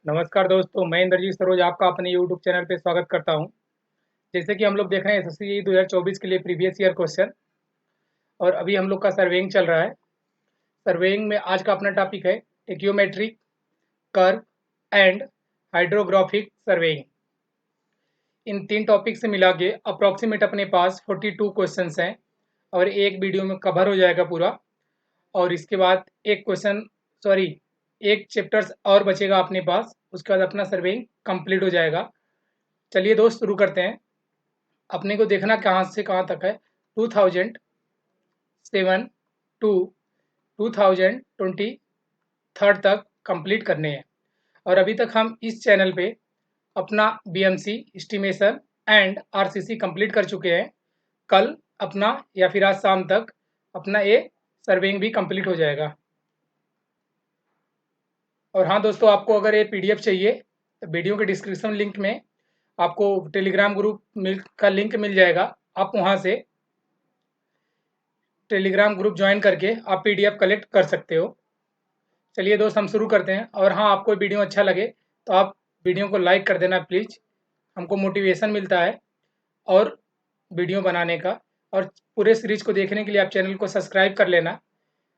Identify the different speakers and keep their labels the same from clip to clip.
Speaker 1: नमस्कार दोस्तों, मैं इंद्रजीत सरोज आपका अपने यूट्यूब चैनल पे स्वागत करता हूं। जैसे कि हम लोग देख रहे हैं एसएससी 2024 के लिए प्रीवियस ईयर क्वेश्चन और अभी हम लोग का सर्वेइंग चल रहा है। सर्वेइंग में आज का अपना टॉपिक है टेक्योमेट्रिक, कर्व एंड हाइड्रोग्राफिक सर्वेइंग। इन तीन टॉपिक से मिला के अप्रॉक्सीमेट अपने पास 42 क्वेश्चंस हैं और एक वीडियो में कवर हो जाएगा पूरा। और इसके बाद एक क्वेश्चन सॉरी एक चैप्टर्स और बचेगा अपने पास, उसके बाद अपना सर्वेइंग कंप्लीट हो जाएगा। चलिए दोस्त शुरू करते हैं। अपने को देखना कहाँ से कहाँ तक है। 2007 टू 2023 तक कंप्लीट करने हैं। और अभी तक हम इस चैनल पे अपना BMC estimation and RCC complete कर चुके हैं। कल अपना या फिर आज शाम तक अपना ये सर्वेइंग भी कंप्लीट हो जाएगा। और हाँ दोस्तों, आपको अगर ये पीडीएफ चाहिए तो वीडियो के डिस्क्रिप्शन लिंक में आपको टेलीग्राम ग्रुप का लिंक मिल जाएगा। आप वहाँ से टेलीग्राम ग्रुप ज्वाइन करके आप पीडीएफ कलेक्ट कर सकते हो। चलिए दोस्त, हम शुरू करते हैं। और हाँ, आपको वीडियो अच्छा लगे तो आप वीडियो को लाइक कर देना प्लीज़। हमको मोटिवेशन मिलता है और वीडियो बनाने का। और पूरे सीरीज को देखने के लिए आप चैनल को सब्सक्राइब कर लेना।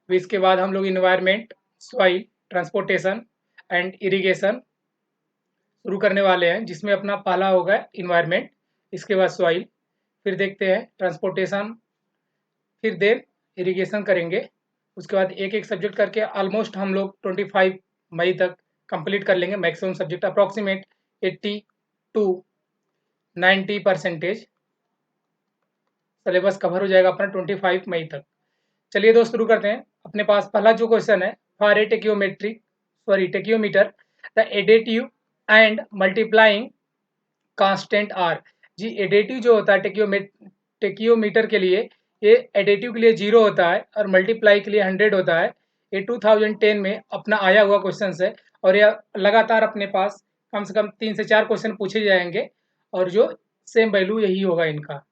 Speaker 1: फिर इसके बाद हम लोग environment, soil, transportation and irrigation शुरू करने वाले हैं, जिसमें अपना पहला होगा इन्वायरमेंट, इसके बाद सॉइल, फिर देखते हैं ट्रांसपोर्टेशन, फिर देन इरिगेशन करेंगे। उसके बाद एक एक सब्जेक्ट करके ऑलमोस्ट हम लोग 25 मई तक कंप्लीट कर लेंगे। Maximum subject approximate 80 to 90% syllabus cover हो जाएगा अपना 25 मई तक। चलिए दोस्त शुरू करते हैं। अपने पास पहला जो क्वेश्चन है, for a tacheometer the additive and multiplying constant are. जी, एडेटिव जो होता है टेक्योमीटर के लिए, ये एडेटिव के लिए 0 होता है और मल्टीप्लाई के लिए 100 होता है। ये 2010 में अपना आया हुआ क्वेश्चन है और यह लगातार अपने पास कम से कम 3 से 4 क्वेश्चन पूछे जाएंगे और जो सेम वैल्यू यही होगा इनका।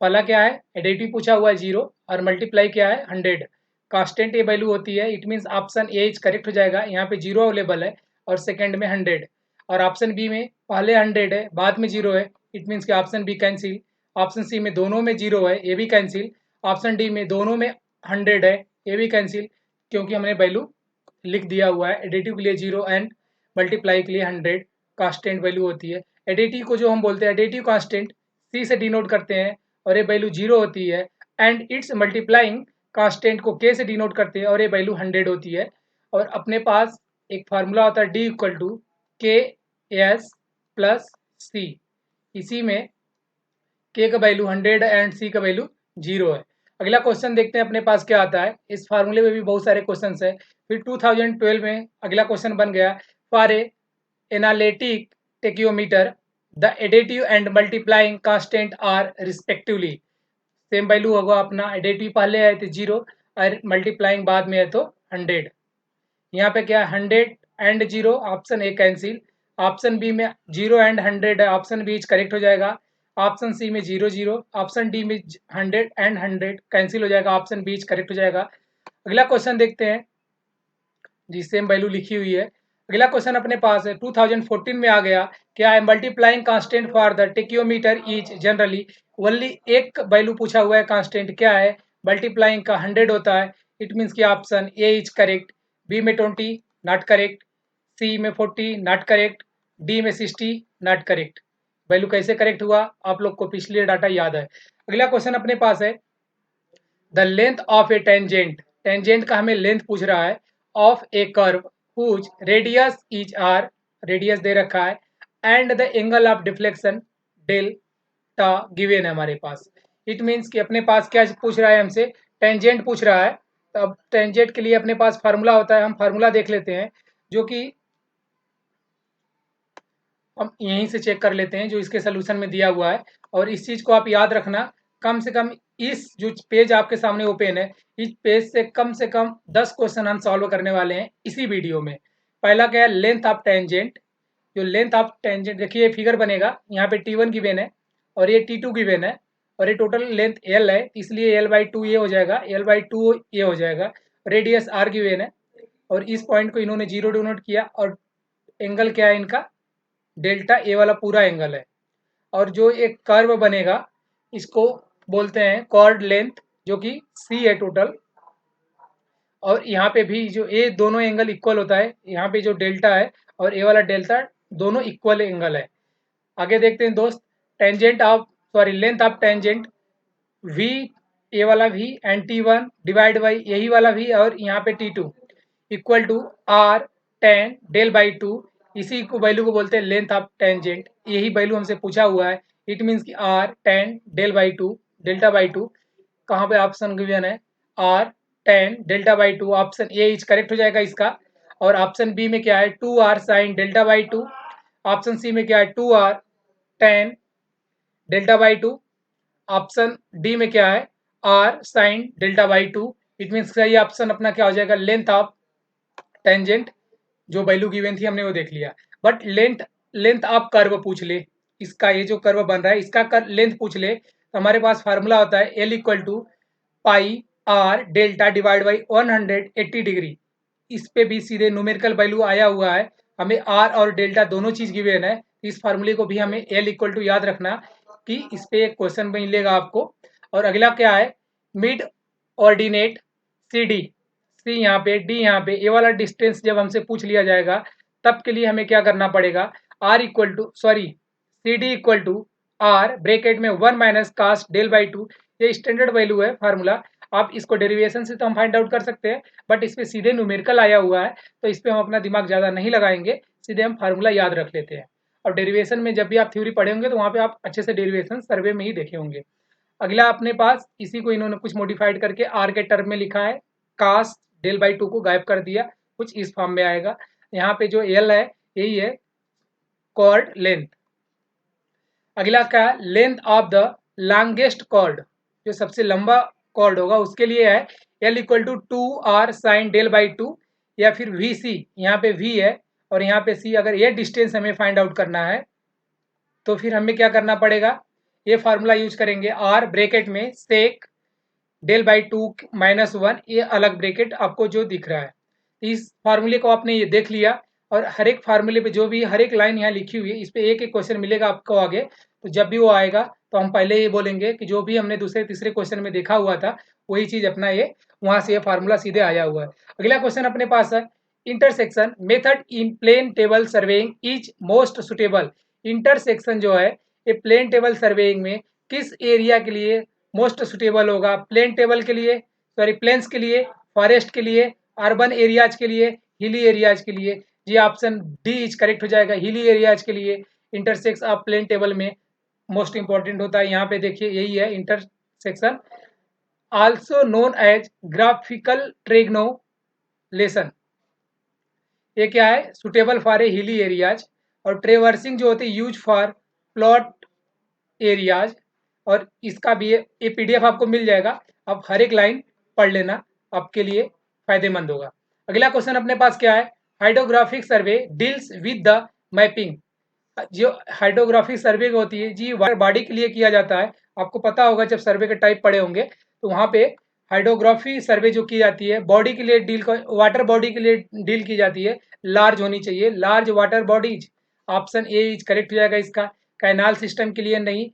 Speaker 1: पहला क्या है, एडेटिव पूछा हुआ है 0 और मल्टीप्लाई क्या है 100। कांस्टेंट ये वैल्यू होती है, it means option A is correct हो जाएगा। यहाँ पे 0 अवेलेबल है और सेकंड में 100। और ऑप्शन बी में पहले 100 है बाद में 0 है, इट मीन्स कि option B cancel. Option C में दोनों में 0 है, ये भी कैंसिल। ऑप्शन डी में दोनों में 100 है, ये भी कैंसिल, क्योंकि हमने वैल्यू लिख दिया हुआ है। एडिटिव के लिए 0 एंड मल्टीप्लाई के लिए 100 कांस्टेंट वैल्यू होती है। एडिटिव को जो हम बोलते हैं एडिटिव कांस्टेंट सी से डिनोट करते हैं और ये वैल्यू 0 होती है। एंड इट्स मल्टीप्लाइंग कांस्टेंट को के से डिनोट करते हैं और ये वैल्यू 100 होती है। और अपने पास एक फार्मूला होता है डी इक्वल टू के एस प्लस सी। इसी में के का वैल्यू 100 एंड सी का वैल्यू 0 है। अगला क्वेश्चन देखते हैं अपने पास क्या आता है। इस फार्मूले में भी बहुत सारे क्वेश्चन है। फिर 2012 में अगला क्वेश्चन बन गया, for a analytic tacheometer the additive and multiplying constant are respectively. Same value होगा अपना, एडिटिव पहले है तो 0 और मल्टीप्लाइंग बाद में है तो 100। यहाँ पे क्या 100 and 0, option A cancel. Option B में 0 एंड 100 है, ऑप्शन बी करेक्ट हो जाएगा। ऑप्शन सी में 0 0, ऑप्शन डी में 100 एंड 100 कैंसिल हो जाएगा, ऑप्शन बी करेक्ट हो जाएगा। अगला क्वेश्चन देखते हैं जी, सेम वैल्यू लिखी हुई है। अगला क्वेश्चन अपने पास है 2014 में आ गया, क्या है, multiplying constant for the tacheometer is generally only. एक वैल्यू पूछा हुआ है कांस्टेंट, क्या है, मल्टीप्लाइंग का 100 होता है। इट मीन्स कि option A is correct, B में 20 नॉट करेक्ट, सी में 40 नॉट करेक्ट, डी में 60 नॉट करेक्ट। वैल्यू कैसे करेक्ट हुआ, आप लोग को पिछले डाटा याद है। अगला क्वेश्चन अपने पास है, the length of a tangent. Tangent का हमें लेंथ पूछ रहा है, of a curve whose radius is R, radius दे रखा है, and the angle of deflection delta given है हमारे पास। इट मीन्स कि अपने पास क्या पूछ रहा है हमसे, टेंजेंट पूछ रहा है। तो अब टेंजेंट के लिए अपने पास फार्मूला होता है, हम फार्मूला देख लेते हैं, जो कि हम यहीं से चेक कर लेते हैं जो इसके सोल्यूशन में दिया हुआ है। और इस चीज़ को आप याद रखना, कम से कम इस जो पेज आपके सामने ओपन है, इस पेज से कम 10 क्वेश्चन हम सॉल्व करने वाले हैं इसी वीडियो में। पहला क्या है, लेंथ ऑफ टेंजेंट। जो लेंथ ऑफ टेंजेंट देखिए फिगर बनेगा, यहाँ पे T1 गिवन है और ये T2 गिवन है और ये टोटल लेंथ L है, इसलिए L/2 ये हो जाएगा, L/2 ये हो जाएगा। रेडियस R गिवन है और इस पॉइंट को इन्होंने 0 डिनोट किया और एंगल क्या है इनका, डेल्टा ए वाला पूरा एंगल है। और जो एक कर्व बनेगा इसको बोलते हैं कॉर्ड लेंथ, जो कि सी है टोटल। और यहाँ पे भी जो ए दोनों एंगल इक्वल होता है, यहाँ पे जो डेल्टा है और ए वाला डेल्टा दोनों इक्वल एंगल है। आगे देखते हैं दोस्त, tangent of sorry length of tangent V, A वाला V and T1 divide by यही वाला वी और यहाँ पे T2 equal to R tan del by two. इसी को वैल्यू को बोलते हैं लेंथ ऑफ टेंजेंट। यही वैल्यू हमसे पूछा हुआ है। इट मीन्स कि R tan del by two delta by two, कहाँ पे ऑप्शन गिवन है R tan delta by two, option A is correct हो जाएगा इसका। और ऑप्शन बी में क्या है 2r sine delta by two, option C में क्या है 2r tan delta by two, option D में क्या है R sine delta by two. It means सही ऑप्शन अपना क्या हो जाएगा लेंथ ऑफ टेंजेंट। जो वैल्यू गिवन थी हमने वो देख लिया। But length length of curve पूछ ले, इसका ये जो कर्व बन रहा है इसका लेंथ पूछ ले, तो हमारे पास फार्मूला होता है L equal to pi R delta divide by 180 degree. इस पे भी सीधे न्यूमेरिकल वैल्यू आया हुआ है। हमें आर और डेल्टा दोनों चीज गिवन है। इस फार्मूले को भी हमें एल इक्वल टू याद रखना कि इस पे एक क्वेश्चन मिलेगा आपको। और अगला क्या है मिड ऑर्डिनेट सी डी, सी यहाँ पे डी यहाँ पे, ए वाला डिस्टेंस जब हमसे पूछ लिया जाएगा तब के लिए हमें क्या करना पड़ेगा, R equal to sorry C D equal to R bracket में 1 minus cos del by two. ये स्टैंडर्ड वैल्यू है फार्मूला। आप इसको डेरिवेशन से तो हम फाइंड आउट कर सकते हैं, बट इस पे सीधे न्यूमेरिकल आया हुआ है तो इस पे हम अपना दिमाग ज़्यादा नहीं लगाएंगे, सीधे हम फार्मूला याद रख लेते हैं। और डेरिवेशन में जब भी आप थ्योरी पढ़े होंगे तो वहाँ पे आप अच्छे से डेरिवेशन सर्वे में ही देखे होंगे। अगला अपने पास इसी को इन्होंने कुछ मॉडिफाइड करके आर के टर्म में लिखा है, कास डेल बाई टू को गायब कर दिया, कुछ इस फॉर्म में आएगा। यहाँ पे जो एल है यही है कॉर्ड लेंथ। अगला क्या है length of the longest chord, जो सबसे लंबा कॉर्ड होगा उसके लिए है L equal to 2r sine del by two, या फिर वी सी, यहाँ पे v है और यहाँ पे c। अगर ये डिस्टेंस हमें फाइंड आउट करना है तो फिर हमें क्या करना पड़ेगा, ये फार्मूला यूज करेंगे आर ब्रेकेट में sec del by two minus one, ये अलग ब्रेकेट आपको जो दिख रहा है। इस फार्मूले को आपने ये देख लिया और हर एक फार्मूले पे जो भी हर एक लाइन यहाँ लिखी हुई है इस पे एक एक क्वेश्चन मिलेगा आपको आगे। तो जब भी वो आएगा तो हम पहले ये बोलेंगे कि जो भी हमने दूसरे तीसरे क्वेश्चन में देखा हुआ था वही चीज अपना ये वहां से ये फार्मूला सीधे आया हुआ है। अगला क्वेश्चन अपने पास है intersection method in plane table surveying is most suitable. Intersection जो है ये प्लेन टेबल सर्वेइंग में किस एरिया के लिए मोस्ट सुटेबल होगा, प्लेन टेबल के लिए सॉरी प्लेन्स के लिए, फॉरेस्ट के लिए, अर्बन एरियाज के लिए, हिली एरियाज के लिए। जी ऑप्शन डी इज करेक्ट हो जाएगा, हिली एरियाज के लिए इंटरसेक्स ऑफ प्लेन टेबल में मोस्ट इंपॉर्टेंट होता है। यहाँ पे देखिए यही है intersection, also known as graphical triangulation. ये क्या है suitable for a hilly areas. और ट्रेवर्सिंग जो होती है यूज फॉर प्लॉट एरियाज। और इसका भी ये पीडीएफ आपको मिल जाएगा, आप हर एक लाइन पढ़ लेना, आपके लिए फायदेमंद होगा। अगला क्वेश्चन अपने पास क्या है hydrographic survey deals with the mapping. जो हाइड्रोग्राफिक सर्वे होती है जी वाटर बॉडी के लिए किया जाता है। आपको पता होगा जब सर्वे के टाइप पढ़े होंगे तो वहाँ पे हाइड्रोग्राफी सर्वे जो की जाती है बॉडी के लिए डील वाटर बॉडी के लिए डील की जाती है, लार्ज होनी चाहिए, large water bodies. Option A is correct हो जाएगा इसका। कैनाल सिस्टम के लिए नहीं,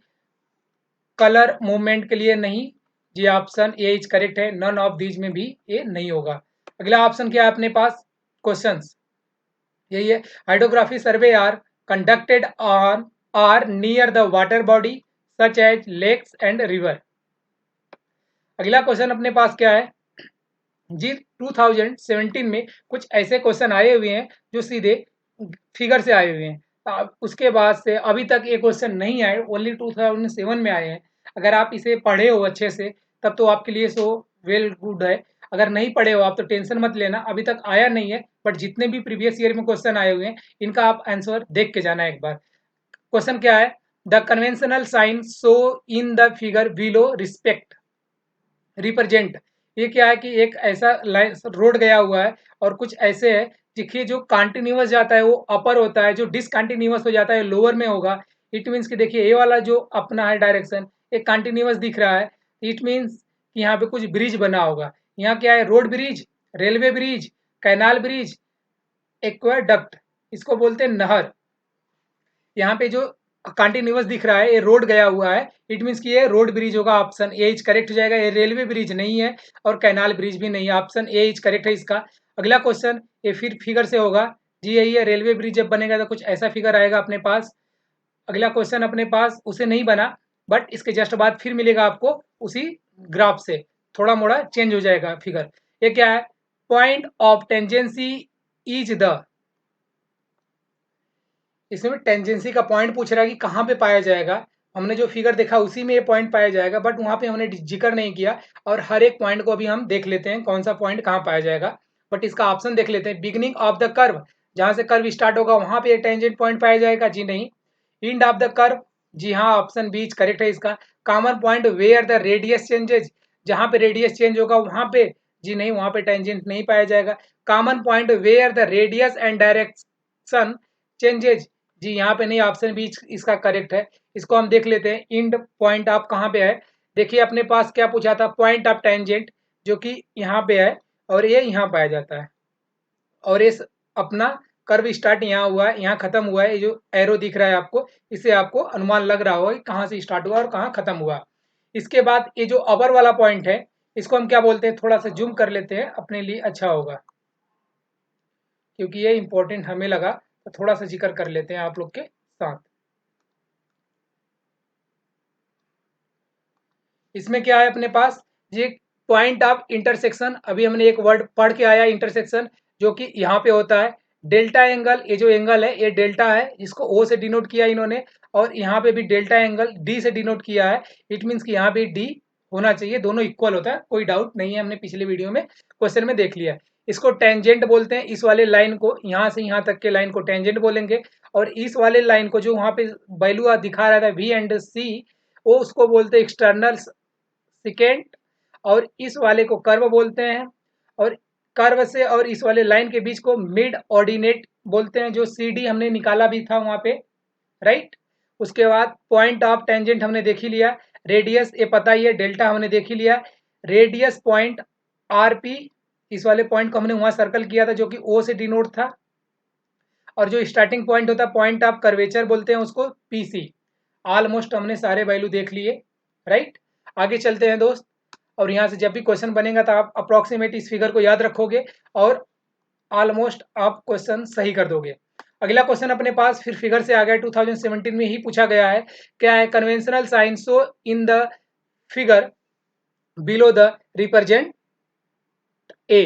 Speaker 1: कलर मूवमेंट के लिए नहीं, जी ऑप्शन ए इज करेक्ट है। नन ऑफ दीज में भी ये नहीं होगा। अगला ऑप्शन क्या है अपने पास क्वेश्चंस यही है hydrography survey are conducted on or near the water body such as lakes and river. अगला क्वेश्चन अपने पास क्या है जी 2017 में कुछ ऐसे क्वेश्चन आए हुए हैं जो सीधे फिगर से आए हुए हैं। उसके बाद से अभी तक ये क्वेश्चन नहीं आए, ओनली 2007 में आए हैं। अगर आप इसे पढ़े हो अच्छे से तब तो आपके लिए सो वेल गुड है। अगर नहीं पढ़े हो आप तो टेंशन मत लेना, अभी तक आया नहीं है। बट जितने भी प्रीवियस ईयर में क्वेश्चन आए हुए हैं इनका आप आंसर देख के जाना एक बार। क्वेश्चन क्या है the conventional sign so in the figure below respect represent. ये क्या है कि एक ऐसा लाइन रोड गया हुआ है और कुछ ऐसे है देखिए जो कंटिन्यूअस जाता है वो अपर होता है, जो डिसकंटिन्यूअस हो जाता है लोअर में होगा। इट मीन्स कि देखिए ये वाला जो अपना है डायरेक्शन ये कंटिन्यूअस दिख रहा है, इट मीन्स कि यहाँ पे कुछ ब्रिज बना होगा। यहाँ क्या है road bridge, railway bridge, canal bridge, aqueduct, इसको बोलते हैं नहर। यहाँ पे जो कंटिन्यूअस दिख रहा है ये रोड गया हुआ है, इट मीन्स कि ये रोड ब्रिज होगा, ऑप्शन ए इज करेक्ट हो जाएगा। ये रेलवे ब्रिज नहीं है और कैनाल ब्रिज भी नहीं है, ऑप्शन ए इज करेक्ट है इसका। अगला क्वेश्चन ये फिर फिगर से होगा जी, यही है रेलवे ब्रिज जब बनेगा तो कुछ ऐसा फिगर आएगा अपने पास। अगला क्वेश्चन अपने पास उसे नहीं बना, बट इसके जस्ट बाद फिर मिलेगा आपको उसी ग्राफ से, थोड़ा मोड़ा चेंज हो जाएगा फिगर। ये क्या है, point of tangency is the, इसमें टेंजेंसी का पॉइंट पूछ रहा है कि कहाँ पे पाया जाएगा। हमने जो फिगर देखा उसी में ये पॉइंट पाया जाएगा, बट वहां पे हमने जिक्र नहीं किया। और हर एक पॉइंट को अभी हम देख लेते हैं कौन सा पॉइंट कहाँ पाया जाएगा। बट इसका ऑप्शन देख लेते हैं, बिगिनिंग ऑफ द कर्व, जहां से कर्व स्टार्ट होगा वहां पे टेंजेंट पॉइंट पाया जाएगा, जी नहीं। एंड ऑफ द कर्व, जी हाँ, ऑप्शन बी करेक्ट है इसका। Common point where the radius changes, जहां पे रेडियस चेंज होगा वहां पे, जी नहीं, वहां पे टेंजेंट नहीं पाया जाएगा। Common point where the radius and direction changes, जी यहाँ पे नहीं, ऑप्शन बी इसका करेक्ट है। इसको हम देख लेते हैं, इंड पॉइंट आप कहाँ पे है। देखिए अपने पास क्या पूछा था, पॉइंट ऑफ टेंजेंट, जो कि यहाँ पे है और ये यहाँ पाया जाता है। और इस अपना कर्व स्टार्ट यहाँ हुआ है, यहाँ खत्म हुआ है। ये जो एरो दिख रहा है आपको, इससे आपको अनुमान लग रहा होगा कि कहाँ से स्टार्ट हुआ और कहाँ खत्म हुआ। इसके बाद ये जो अवर वाला पॉइंट है, इसको हम क्या बोलते हैं, थोड़ा सा जूम कर लेते हैं अपने लिए अच्छा होगा, क्योंकि ये इंपॉर्टेंट हमें लगा, तो थोड़ा सा जिक्र कर लेते हैं आप लोग के साथ। इसमें क्या है अपने पास, ये पॉइंट ऑफ इंटरसेक्शन, अभी हमने एक वर्ड पढ़ के आया इंटरसेक्शन, जो कि यहाँ पे होता है डेल्टा एंगल। ये जो एंगल है ये डेल्टा है, जिसको ओ से डिनोट किया इन्होंने, और यहाँ पे भी डेल्टा एंगल डी से डिनोट किया है। इट मीन्स कि यहाँ पे डी होना चाहिए, दोनों इक्वल होता है, कोई डाउट नहीं है, हमने पिछले वीडियो में क्वेश्चन में देख लिया। इसको टेंजेंट बोलते हैं, इस वाले लाइन को, यहाँ से यहाँ तक के लाइन को टेंजेंट बोलेंगे। और इस वाले लाइन को जो वहाँ पे वैल्यू दिखा रहा था वी एंड सी, वो उसको बोलते हैं एक्सटर्नल सिकेंट। और इस वाले को कर्व बोलते हैं, और कर्व से और इस वाले लाइन के बीच को मिड ऑर्डिनेट बोलते हैं, जो सी डी हमने निकाला भी था वहां पे, राइट। उसके बाद पॉइंट ऑफ टेंजेंट हमने देख ही लिया, रेडियस ये पता ही है, डेल्टा हमने देख ही लिया, रेडियस पॉइंट आर पी, इस वाले पॉइंट को हमने वहां सर्कल किया था जो कि ओ से डिनोट था। और जो स्टार्टिंग पॉइंट होता है पॉइंट ऑफ कर्वेचर बोलते हैं उसको, पीसी। ऑलमोस्ट हमने सारे वैल्यू देख लिए, राइट। आगे चलते हैं दोस्त, और यहाँ से जब भी क्वेश्चन बनेगा तो आप अप्रोक्सीमेट इस फिगर को याद रखोगे और ऑलमोस्ट आप क्वेश्चन सही कर दोगे। अगला क्वेश्चन अपने पास फिर फिगर से आ गया, 2017 में ही पूछा गया है। क्या है, conventional sign so in the figure below the represent A.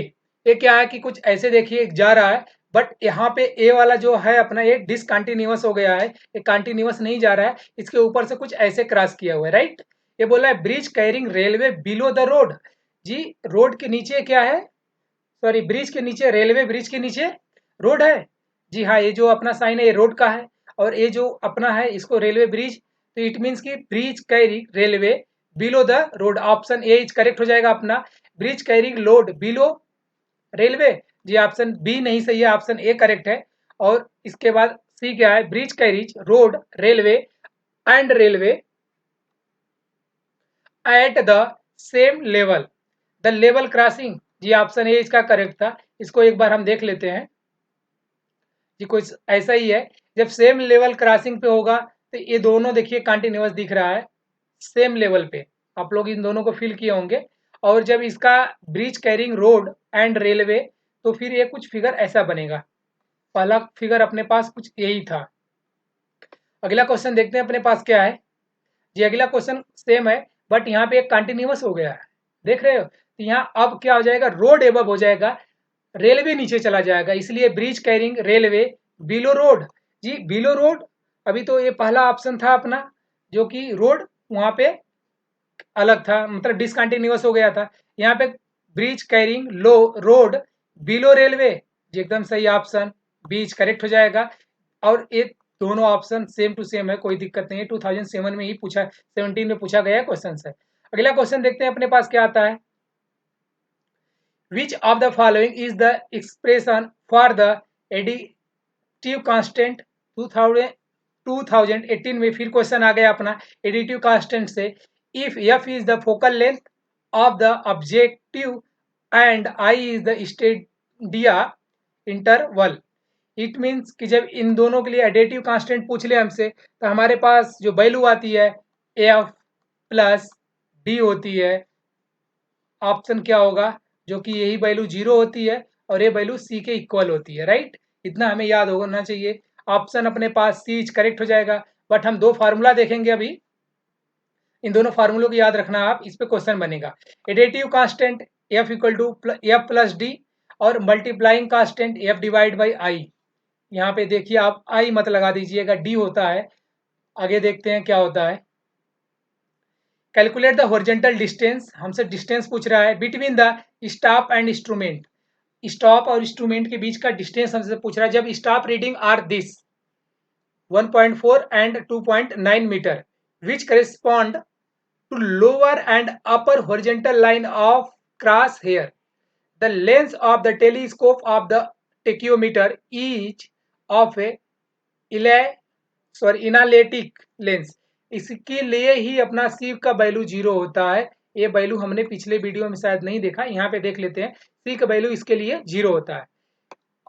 Speaker 1: ये क्या है कि कुछ ऐसे देखिए जा रहा है, बट यहाँ पे ए वाला जो है अपना ये डिसकंटिन्यूअस हो गया है, ये कंटिन्यूअस नहीं जा रहा है, इसके ऊपर से कुछ ऐसे क्रॉस किया हुआ है, राइट। ये बोला है bridge carrying railway below the road, जी रोड के नीचे क्या है, सॉरी ब्रिज के नीचे, रेलवे ब्रिज के नीचे रोड है। जी हाँ, ये जो अपना साइन है ये रोड का है, और ये जो अपना है इसको रेलवे ब्रिज, तो इट मीन्स कि bridge carrying railway below the road, option A is correct हो जाएगा अपना। Bridge carrying load below railway, जी ऑप्शन बी नहीं सही है, ऑप्शन ए करेक्ट है। और इसके बाद सी क्या है, bridge carriage road railway and railway at the same level, the level crossing, जी ऑप्शन ए इसका करेक्ट था। इसको एक बार हम देख लेते हैं, जी कुछ ऐसा ही है, जब सेम लेवल क्रॉसिंग पे होगा तो ये दोनों देखिए कंटिन्यूअस दिख रहा है सेम लेवल पे, आप लोग इन दोनों को फील किए होंगे। और जब इसका bridge carrying road and railway, तो फिर ये कुछ फिगर ऐसा बनेगा। पहला फिगर अपने पास कुछ यही था। अगला क्वेश्चन देखते हैं अपने पास क्या है। जी अगला क्वेश्चन सेम है, बट यहाँ पे एक कंटिन्यूअस हो गया है, देख रहे हो, तो यहाँ अब क्या हो जाएगा, रोड एबव हो जाएगा, रेलवे नीचे चला जाएगा, इसलिए bridge carrying railway below road. जी बिलो रोड, अभी तो ये पहला ऑप्शन था अपना, जो कि रोड वहां पे अलग था, मतलब डिसकंटिन्यूअस हो गया था। यहाँ पे ब्रिज कैरिंग लो रोड बिलो रेलवे, जी एकदम सही, ऑप्शन बीच करेक्ट हो जाएगा। और ये दोनों ऑप्शन सेम टू सेम है, कोई दिक्कत नहीं है, 2007 में ही पूछा, 17 में पूछा गया क्वेश्चन है। अगला क्वेश्चन देखते हैं अपने पास क्या आता है। Which of the following is the expression for the additive constant 2000 2018 में फिर क्वेश्चन आ गया अपना एडिटिव कांस्टेंट से। If F is the focal length of the objective and I is the stadia interval, it means कि जब इन दोनों के लिए एडेटिव कांस्टेंट पूछ ले हमसे तो हमारे पास जो वैल्यू आती है एफ प्लस डी होती है। ऑप्शन क्या होगा, जो कि यही वैल्यू 0 होती है और ये वैल्यू सी के इक्वल होती है, राइट। इतना हमें याद होना चाहिए। ऑप्शन अपने पास सी करेक्ट हो जाएगा। बट हम दो फार्मूला देखेंगे अभी, इन दोनों फार्मूलों को याद रखना आप, इस पे क्वेश्चन बनेगा। Additive constant F equal to F plus D और multiplying constant F divide by I. यहाँ पे देखिए आप आई मत लगा दीजिएगा, डी होता है। आगे देखते हैं क्या होता है। कैलकुलेट द हॉरिजॉन्टल डिस्टेंस, हमसे डिस्टेंस पूछ रहा है between the stop and instrument. Stop और इंस्ट्रूमेंट के बीच का डिस्टेंस हमसे पूछ रहा है जब stop reading are this 1.4 and 2.9 meter which correspond to lower and upper horizontal line of cross hair. The length of the telescope of the tacheometer is of a anallatic lens. इसके लिए ही अपना सी का value 0 होता है। ये value हमने पिछले video में शायद नहीं देखा, यहाँ पे देख लेते हैं। सी का वैल्यू इसके लिए 0 होता है।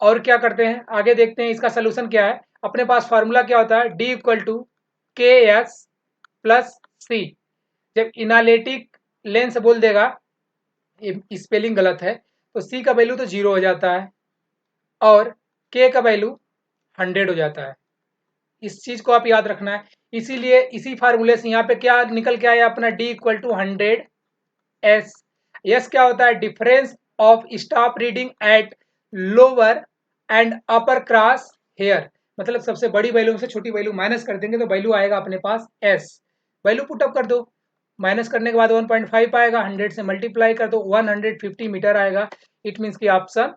Speaker 1: और क्या करते हैं, आगे देखते हैं इसका सोल्यूशन क्या है। अपने पास फार्मूला क्या होता है, डी इक्वल टू के एस प्लस सी। जब इनालेटिक लेंस बोल देगा, स्पेलिंग गलत है, तो सी का वैल्यू तो 0 हो जाता है और के का वैल्यू 100 हो जाता है। इस चीज को आप याद रखना है। इसीलिए इसी फार्मूले से यहाँ पे क्या निकल के आया अपना D equal to 100 S. S क्या होता है, difference of stop reading at lower and upper cross hair. मतलब सबसे बड़ी वैल्यू से छोटी वैल्यू माइनस कर देंगे तो वैल्यू आएगा अपने पास एस। वैल्यू पुटअप कर दो, माइनस करने के बाद 1.5 आएगा, 100 से मल्टीप्लाई कर दो 150 मीटर आएगा। इट मीन्स की ऑप्शन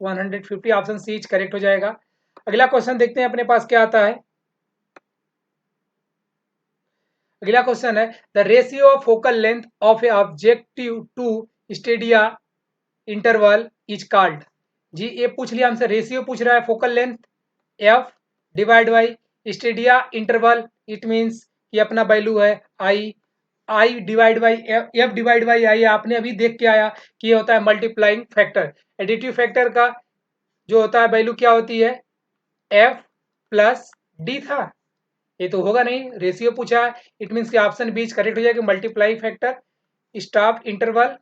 Speaker 1: 150, ऑप्शन सी करेक्ट हो जाएगा। अगला क्वेश्चन देखते हैं अपने पास क्या आता है। अगला क्वेश्चन है the ratio of focal length of a objective to stadia interval is called. जी ये पूछ लिया हमसे, रेशियो पूछ रहा है focal length F divide by stadia interval. It means कि अपना वैल्यू है I. I divide by F divide by I आपने अभी देख के आया कि ये होता है मल्टीप्लाइंग फैक्टर। एडिटिव फैक्टर का जो होता है वैल्यू क्या होती है, एफ प्लस डी था। ये तो होगा नहीं, रेशियो पूछा है। इट मीन्स कि ऑप्शन बीच करेक्ट हो जाएगा, multiply factor. Stop interval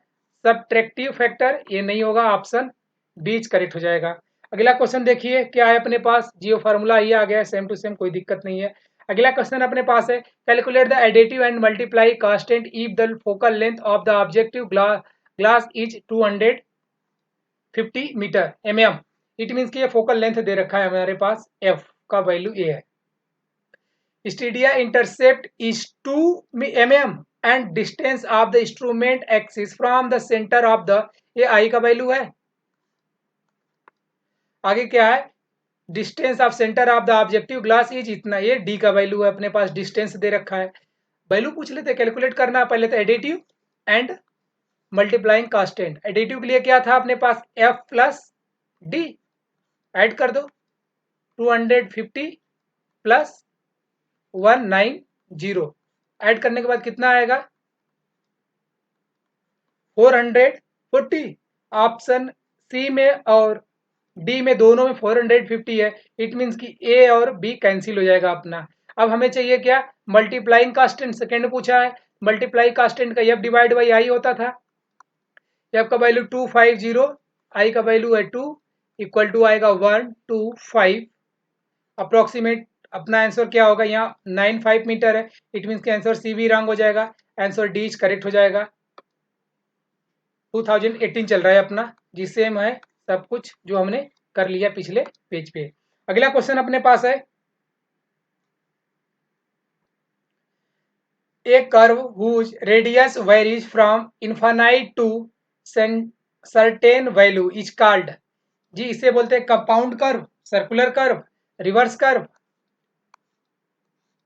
Speaker 1: subtractive factor ये नहीं होगा, ऑप्शन बीच करेक्ट हो जाएगा। अगला क्वेश्चन देखिए क्या है अपने पास, जियो फार्मूला ये आ गया सेम टू सेम, कोई दिक्कत नहीं है। अगला क्वेश्चन अपने पास है calculate the additive and multiply constant if the focal length of the objective glass is 250 meter mm। इट मीन्स कि ये फोकल लेंथ दे रखा है हमारे पास, एफ का वैल्यू ये है। Stadia intercept is 2 mm and distance of the instrument axis from the centre of the, ये आई का वैल्यू है। आगे क्या है, distance of centre of the objective glass is इतना, ये डी का वैल्यू है। अपने पास डिस्टेंस दे रखा है, वैल्यू पूछ लेते, कैलकुलेट करना पहले तो additive and multiplying constant. Additive के लिए क्या था अपने पास, एफ प्लस डी, ऐड कर दो 250 प्लस 190, ऐड करने के बाद कितना आएगा 440। ऑप्शन सी में और डी में दोनों में 450 है। इट मीन्स कि ए और बी कैंसिल हो जाएगा अपना। अब हमें चाहिए क्या, मल्टीप्लाइंग कांस्टेंट सेकेंड पूछा है। मल्टीप्लाई कांस्टेंट का एफ डिवाइड बाई आई होता था। एफ का वैल्यू 250, आई का वैल्यू है 2, इक्वल टू आएगा 125। अप्रोक्सीमेट अपना आंसर क्या होगा, यहाँ 95 मीटर है। इट मीन्स के आंसर सी भी रॉन्ग हो जाएगा, आंसर डी करेक्ट हो जाएगा। 2018 चल रहा है अपना, जी सेम है सब कुछ जो हमने कर लिया पिछले पेज पे। अगला क्वेश्चन अपने पास है a curve whose radius varies from infinite to certain value is called. जी इसे बोलते हैं compound curve, circular curve, reverse curve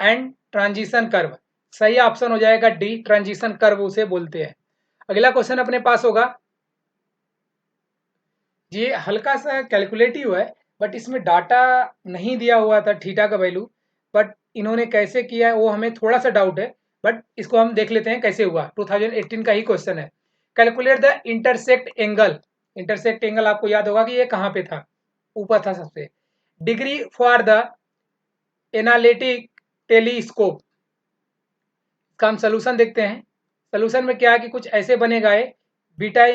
Speaker 1: and transition curve. सही ऑप्शन हो जाएगा डी, ट्रांजिशन कर्व उसे बोलते हैं। अगला क्वेश्चन अपने पास होगा, ये हल्का सा कैलकुलेटिव है बट इसमें डाटा नहीं दिया हुआ था थीटा का वैल्यू, बट इन्होंने कैसे किया है वो हमें थोड़ा सा डाउट है, बट इसको हम देख लेते हैं कैसे हुआ। 2018 का ही क्वेश्चन है। Calculate the intersect angle. Intersect angle आपको याद होगा कि ये कहाँ पे था, ऊपर था सबसे। Degree for the analytic telescope का हम सोल्यूशन देखते हैं। सोल्यूशन में क्या है कि कुछ ऐसे बनेगा है, बीटा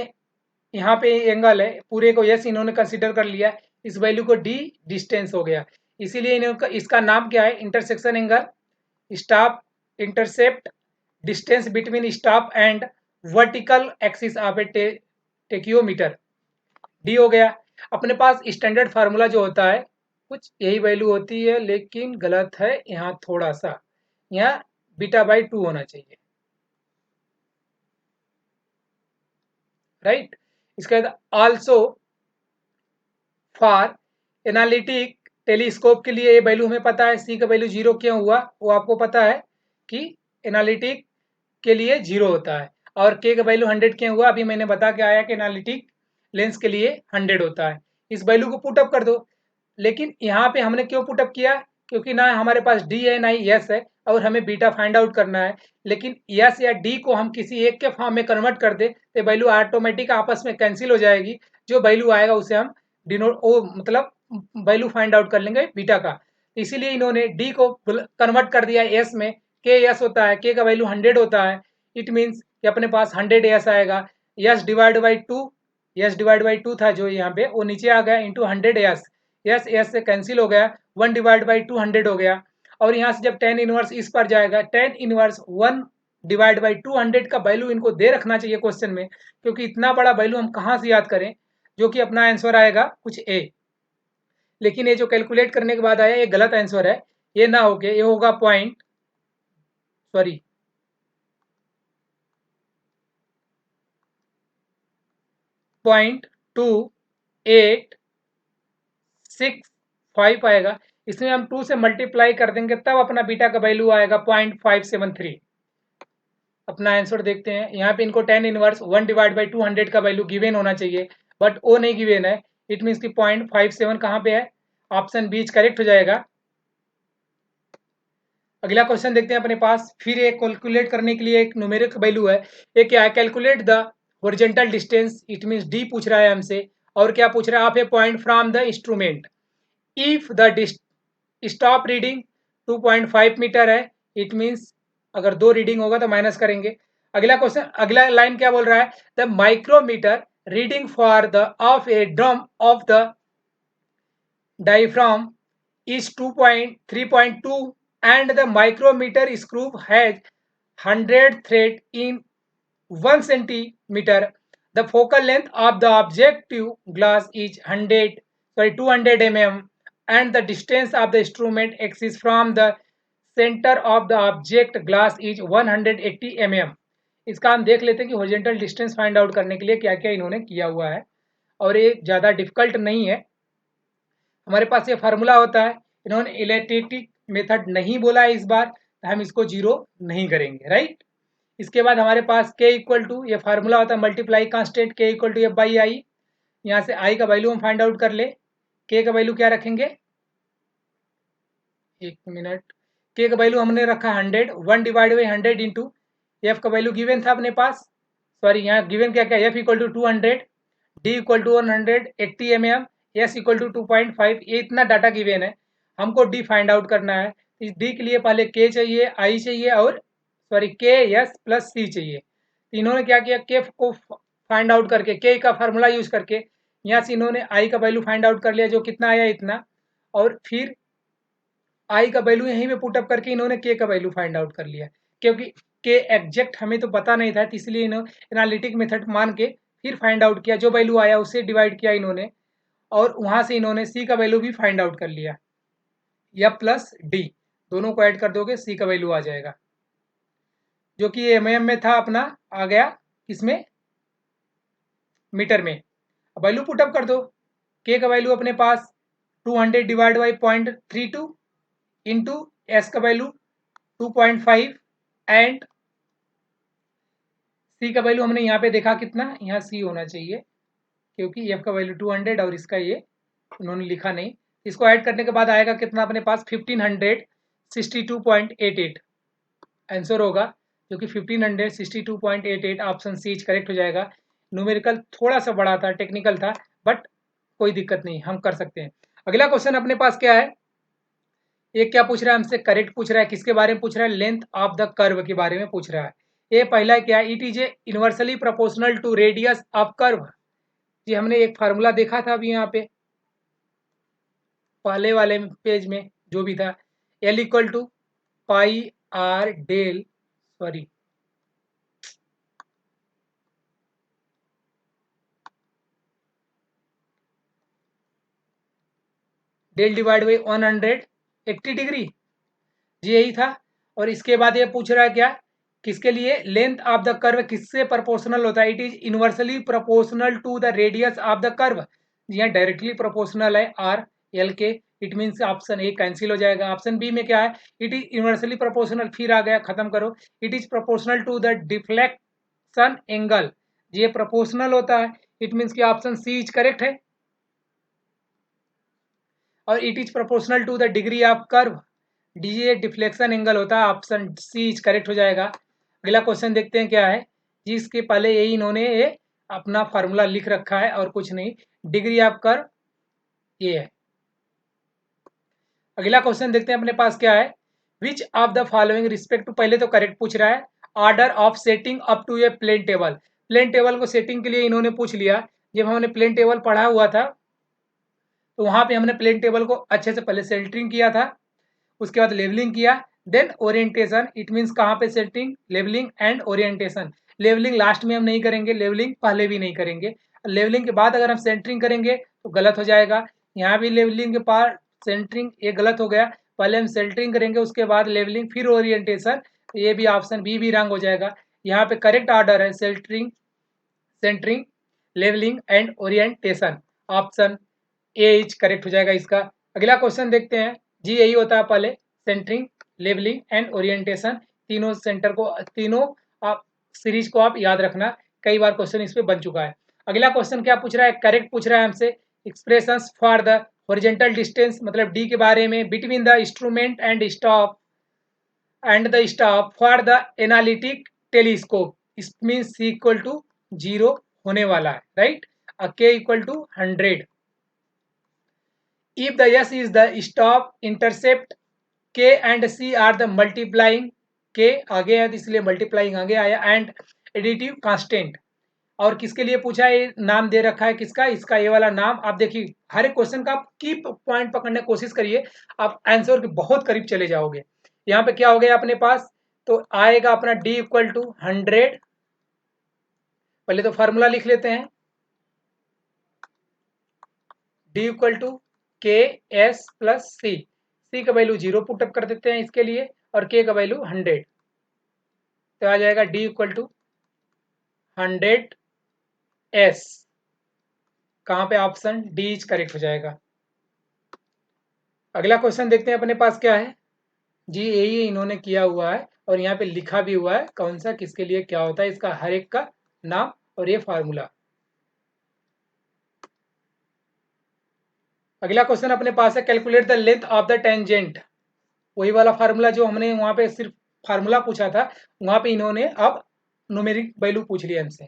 Speaker 1: यहाँ पे एंगल है, पूरे को यस इन्होंने कंसीडर कर लिया, इस वैल्यू को डी डिस्टेंस हो गया, इसीलिए इन्होंने इसका नाम क्या है, intersection angle, stop intercept distance between stop and vertical axis of a tacheometer, D हो गया। अपने पास स्टैंडर्ड फार्मूला जो होता है कुछ यही वैल्यू होती है, लेकिन गलत है यहाँ थोड़ा सा, यहाँ बीटा बाई 2 होना चाहिए, राइट। इसके बाद आल्सो फॉर एनालिटिक टेलीस्कोप के लिए ये वैल्यू हमें पता है, सी का वैल्यू 0 क्यों हुआ वो आपको पता है कि एनालिटिक के लिए 0 होता है, और के का वैल्यू 100 क्यों हुआ, अभी मैंने बता के आया कि एनालिटिक लेंस के लिए 100 होता है। इस वैल्यू को पुटअप कर दो, लेकिन यहाँ पे हमने क्यों पुटअप किया, क्योंकि ना हमारे पास डी है ना ही यस है, और हमें बीटा फाइंड आउट करना है, लेकिन यस या डी को हम किसी एक के फॉर्म में कन्वर्ट कर दे तो वैल्यू ऑटोमेटिक आपस में कैंसिल हो जाएगी, जो वैल्यू आएगा उसे हम डिनोट ओ मतलब वैल्यू फाइंड आउट कर लेंगे बीटा का। इसीलिए इन्होंने डी को कन्वर्ट कर दिया एस में, के एस होता है, के का वैल्यू 100 होता है, इट मीन्स कि अपने पास 100 एस आएगा, S divide by 2, S divide by 2 था जो यहाँ पे वो नीचे आ गया इंटू 100 एस, एस एस से कैंसिल हो गया, 1 डिवाइड बाई 200 हो गया, और यहाँ से जब टेन इनवर्स इस पर जाएगा, टेन इनवर्स 1 डिवाइड बाई 200 का वैल्यू इनको दे रखना चाहिए क्वेश्चन में, क्योंकि इतना बड़ा वैल्यू हम कहाँ से याद करें, जो कि अपना आंसर आएगा कुछ ए, लेकिन ये जो कैलकुलेट करने के बाद आया ये गलत आंसर है, ये ना हो के ये होगा पॉइंट, सॉरी 0.2865 आएगा, इसमें हम 2 से मल्टीप्लाई कर देंगे तब अपना बीटा का वैल्यू आएगा 0.573। अपना आंसर देखते हैं, यहाँ पे इनको टेन इनवर्स 1 डिवाइड बाई 200 का वैल्यू गिवन होना चाहिए, बट वो नहीं गिवन है, इट मीन्स की 0.57 कहाँ पे है, ऑप्शन बीच करेक्ट हो जाएगा। अगला क्वेश्चन देखते हैं अपने पास, फिर एक कैलकुलेट करने के लिए एक न्यूमेरिक वैल्यू है, ये क्या है, calculate the horizontal distance, it means D पूछ रहा है हमसे, और क्या पूछ रहा है, आप a point from the instrument, if the stop reading 2.5 meter है, इट मीन्स अगर 2 रीडिंग होगा तो माइनस करेंगे। अगला क्वेश्चन, अगला लाइन क्या बोल रहा है, the micrometer reading for the of a drum of the diaphragm is 3.2 and the micrometer screw has 100 thread in 1 centimeter. The focal length of the objective glass is 200 mm and the distance of the instrument axis from the center of the object glass is 180 mm. इसका हम देख लेते हैं कि horizontal distance find out करने के लिए क्या क्या इन्होंने किया हुआ है, और ये ज़्यादा डिफिकल्ट नहीं है। हमारे पास ये फार्मूला होता है, इन्होंने इलेक्ट्रिक मेथड नहीं बोला है इस बार, तो हम इसको जीरो नहीं करेंगे, राइट। इसके बाद हमारे पास के इक्वल टू, ये फार्मूला होता है multiply constant K equal to F by I, यहाँ से आई का वैल्यू हम फाइंड आउट कर ले, के का वैल्यू क्या रखेंगे, एक मिनट, के का वैल्यू हमने रखा 100, 1 डिवाइड बाई 100 इंटू एफ का वैल्यू गिवन था अपने पास, सॉरी यहाँ गिवन क्या क्या, F equal to 200, D equal to 180 mm, S equal to 2.5, ये इतना डाटा गिवन है, हमको डी फाइंड आउट करना है। इस डी के लिए पहले के चाहिए, आई चाहिए, और सॉरी के एस प्लस सी चाहिए। इन्होंने क्या किया, के को फाइंड आउट करके के का फार्मूला यूज करके यहाँ से इन्होंने आई का वैल्यू फाइंड आउट कर लिया, जो कितना आया इतना, और फिर आई का वैल्यू यहीं पे पुटअप करके इन्होंने के का वैल्यू फाइंड आउट कर लिया, क्योंकि के एग्जैक्ट हमें तो पता नहीं था, इसलिए इन्होंने एनालिटिक मेथड मान के फिर फाइंड आउट किया, जो वैल्यू आया उससे डिवाइड किया इन्होंने, और वहां से इन्होंने सी का वैल्यू भी फाइंड आउट कर लिया, या प्लस डी दोनों को ऐड कर दोगे सी का वैल्यू आ जाएगा, जो कि एमएम में था अपना, आ गया किसमें, मीटर में। अब वैल्यू पुटअप कर दो, के का वैल्यू अपने पास 200 डिवाइड बाई 0.32 इंटू एस का वैल्यू 2.5 एंड सी का वैल्यू हमने यहाँ पे देखा कितना, यहाँ सी होना चाहिए, क्योंकि एफ का वैल्यू 200 और इसका ये उन्होंने लिखा नहीं, इसको ऐड करने के बाद आएगा कितना अपने पास 1562.88 आंसर होगा, जो कि 1562.88 ऑप्शन सी करेक्ट हो जाएगा। न्यूमेरिकल थोड़ा सा बड़ा था, टेक्निकल था, बट कोई दिक्कत नहीं, हम कर सकते हैं। अगला क्वेश्चन अपने पास क्या है, ये क्या पूछ रहा है हमसे, करेक्ट पूछ रहा है, किसके बारे में पूछ रहा है, लेंथ ऑफ द कर्व के बारे में पूछ रहा है। ये पहला क्या है, it is a inversely proportional to radius of curve. ये हमने एक फार्मूला देखा था अभी यहाँ पे पहले वाले पेज में जो भी था, L equal to pi R del sorry del divide by 180 degree, यही था। और इसके बाद ये पूछ रहा है क्या, किसके लिए, लेंथ ऑफ द कर्व किससे प्रोपोर्शनल होता है, it is inversely proportional to the radius of the curve. यहाँ डायरेक्टली प्रोपोर्शनल है आर एल के, it means option A cancel हो जाएगा। ऑप्शन बी में क्या है, इट इज इनवर्सली प्रोपोर्शनल, फिर आ गया, खत्म करो, it is proportional to the deflection angle, ये प्रोपोर्शनल होता है, इट मीन्स कि ऑप्शन सी इज करेक्ट है। और it is proportional to the degree of curve, D ये डिफ्लेक्शन एंगल होता है, ऑप्शन सी इज करेक्ट हो जाएगा। अगला क्वेश्चन देखते हैं क्या है, जिसके पहले यही इन्होंने ये अपना फार्मूला लिख रखा है और कुछ नहीं, डिग्री ऑफ कर्व ये है। अगला क्वेश्चन देखते हैं अपने पास क्या है, which of the following respect to, पहले तो करेक्ट पूछ रहा है, order of setting up to a plane table. प्लेन टेबल को सेटिंग के लिए इन्होंने पूछ लिया, जब हमने प्लेन टेबल पढ़ा हुआ था तो वहां पे हमने प्लेन टेबल को अच्छे से पहले सेंटरिंग किया था, उसके बाद लेवलिंग किया, देन ओरिएंटेशन, इट मीन्स कहाँ पे setting, levelling and orientation. Levelling last में हम नहीं करेंगे, लेवलिंग पहले भी नहीं करेंगे, लेवलिंग के बाद अगर हम सेंटरिंग करेंगे तो गलत हो जाएगा। यहाँ भी लेवलिंग के पार सेंटरिंग ये गलत हो गया, पहले हम सेंटरिंग करेंगे उसके बाद लेवलिंग फिर ओरिएंटेशन, तो ये भी ऑप्शन बी भी रंग हो जाएगा। यहाँ पे करेक्ट ऑर्डर है centring, centring, levelling and orientation, option A is correct हो जाएगा इसका। अगला क्वेश्चन देखते हैं, जी यही होता है पहले, सेंटरिंग, लेवलिंग एंड ओरिएंटेशन, तीनों सेंटर को, तीनों आप सीरीज को आप याद रखना, कई बार क्वेश्चन इस पे बन चुका है। अगला क्वेश्चन क्या पूछ रहा है, करेक्ट पूछ रहा है हमसे, expressions for the horizontal distance, मतलब डी के बारे में, between the instrument and the stop for the analytic telescope, इस मीन्स सी इक्वल टू 0 होने वाला है, राइट, के equal to 100। If the S is the stop intercept, K and C are the multiplying, K आगे है तो इसलिए multiplying आगे आया, and additive constant। और किसके लिए पूछा है, नाम दे रखा है किसका, इसका ये वाला नाम। आप देखिए हर एक क्वेश्चन का आप की पॉइंट पकड़ने की कोशिश करिए, आप आंसर के बहुत करीब चले जाओगे। यहाँ पे क्या हो गया अपने पास, तो आएगा अपना D इक्वल टू 100, पहले तो फार्मूला लिख लेते हैं, D इक्वल टू के एस प्लस सी, सी का वैल्यू 0 पुटअप कर देते हैं इसके लिए, और के का वैल्यू 100, तो आ जाएगा डी इक्वल टू 100 एस, कहाँ पे ऑप्शन डी इज करेक्ट हो जाएगा। अगला क्वेश्चन देखते हैं अपने पास क्या है, जी यही इन्होंने किया हुआ है और यहाँ पे लिखा भी हुआ है कौन सा किसके लिए क्या होता है, इसका हर एक का नाम और ये फार्मूला। अगला क्वेश्चन अपने पास है, calculate the length of the tangent, वही वाला फार्मूला जो हमने वहां पे सिर्फ फार्मूला पूछा था, वहां पे इन्होंने अब न्यूमेरिक वैल्यू पूछ लिया हमसे।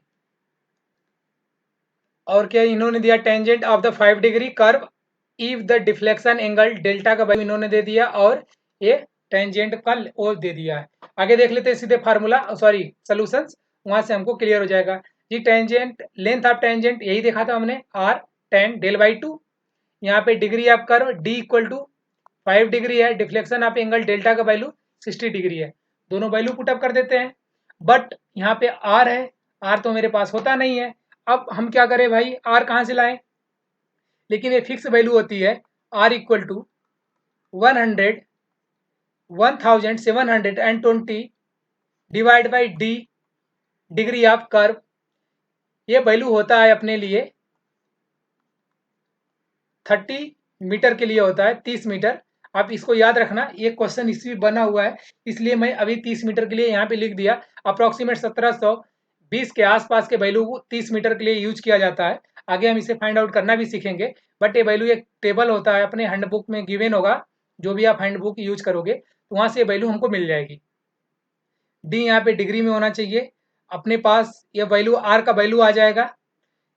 Speaker 1: और क्या इन्होंने दिया, tangent of the 5 degree curve if the deflection angle delta का वैल्यू इन्होंने दे दिया, और ये टेंजेंट का वो दे दिया है। आगे देख लेते हैं सीधे फार्मूला सॉरी सोल्यूशंस, वहां से हमको क्लियर हो जाएगा। जी टेंजेंट, लेंथ ऑफ टेंजेंट यही देखा था हमने, आर टेन डेल बाई 2, यहाँ पे degree of curve D equal to 5 degree है, डिफ्लेक्शन ऑफ एंगल डेल्टा का वैल्यू 60 डिग्री है, दोनों वैल्यू पुटअप कर देते हैं। बट यहाँ पे आर है, आर तो मेरे पास होता नहीं है, अब हम क्या करें भाई, आर कहाँ से लाएं, लेकिन ये फिक्स वैल्यू होती है, R equal to 100 1720 divide by D degree of curve, ये वैल्यू होता है अपने लिए 30 मीटर के लिए होता है, 30 मीटर। आप इसको याद रखना, ये क्वेश्चन इसमें बना हुआ है, इसलिए मैं अभी 30 मीटर के लिए यहाँ पे लिख दिया। अप्रोक्सीमेट 1720 के आसपास के वैल्यू को 30 मीटर के लिए यूज किया जाता है। आगे हम इसे फाइंड आउट करना भी सीखेंगे, बट ये वैल्यू एक टेबल होता है, अपने हैंडबुक में गिवन होगा, जो भी आप हैंडबुक यूज करोगे तो वहाँ से वैल्यू हमको मिल जाएगी। डी यहाँ पे डिग्री में होना चाहिए, अपने पास ये वैल्यू आर का वैल्यू आ जाएगा,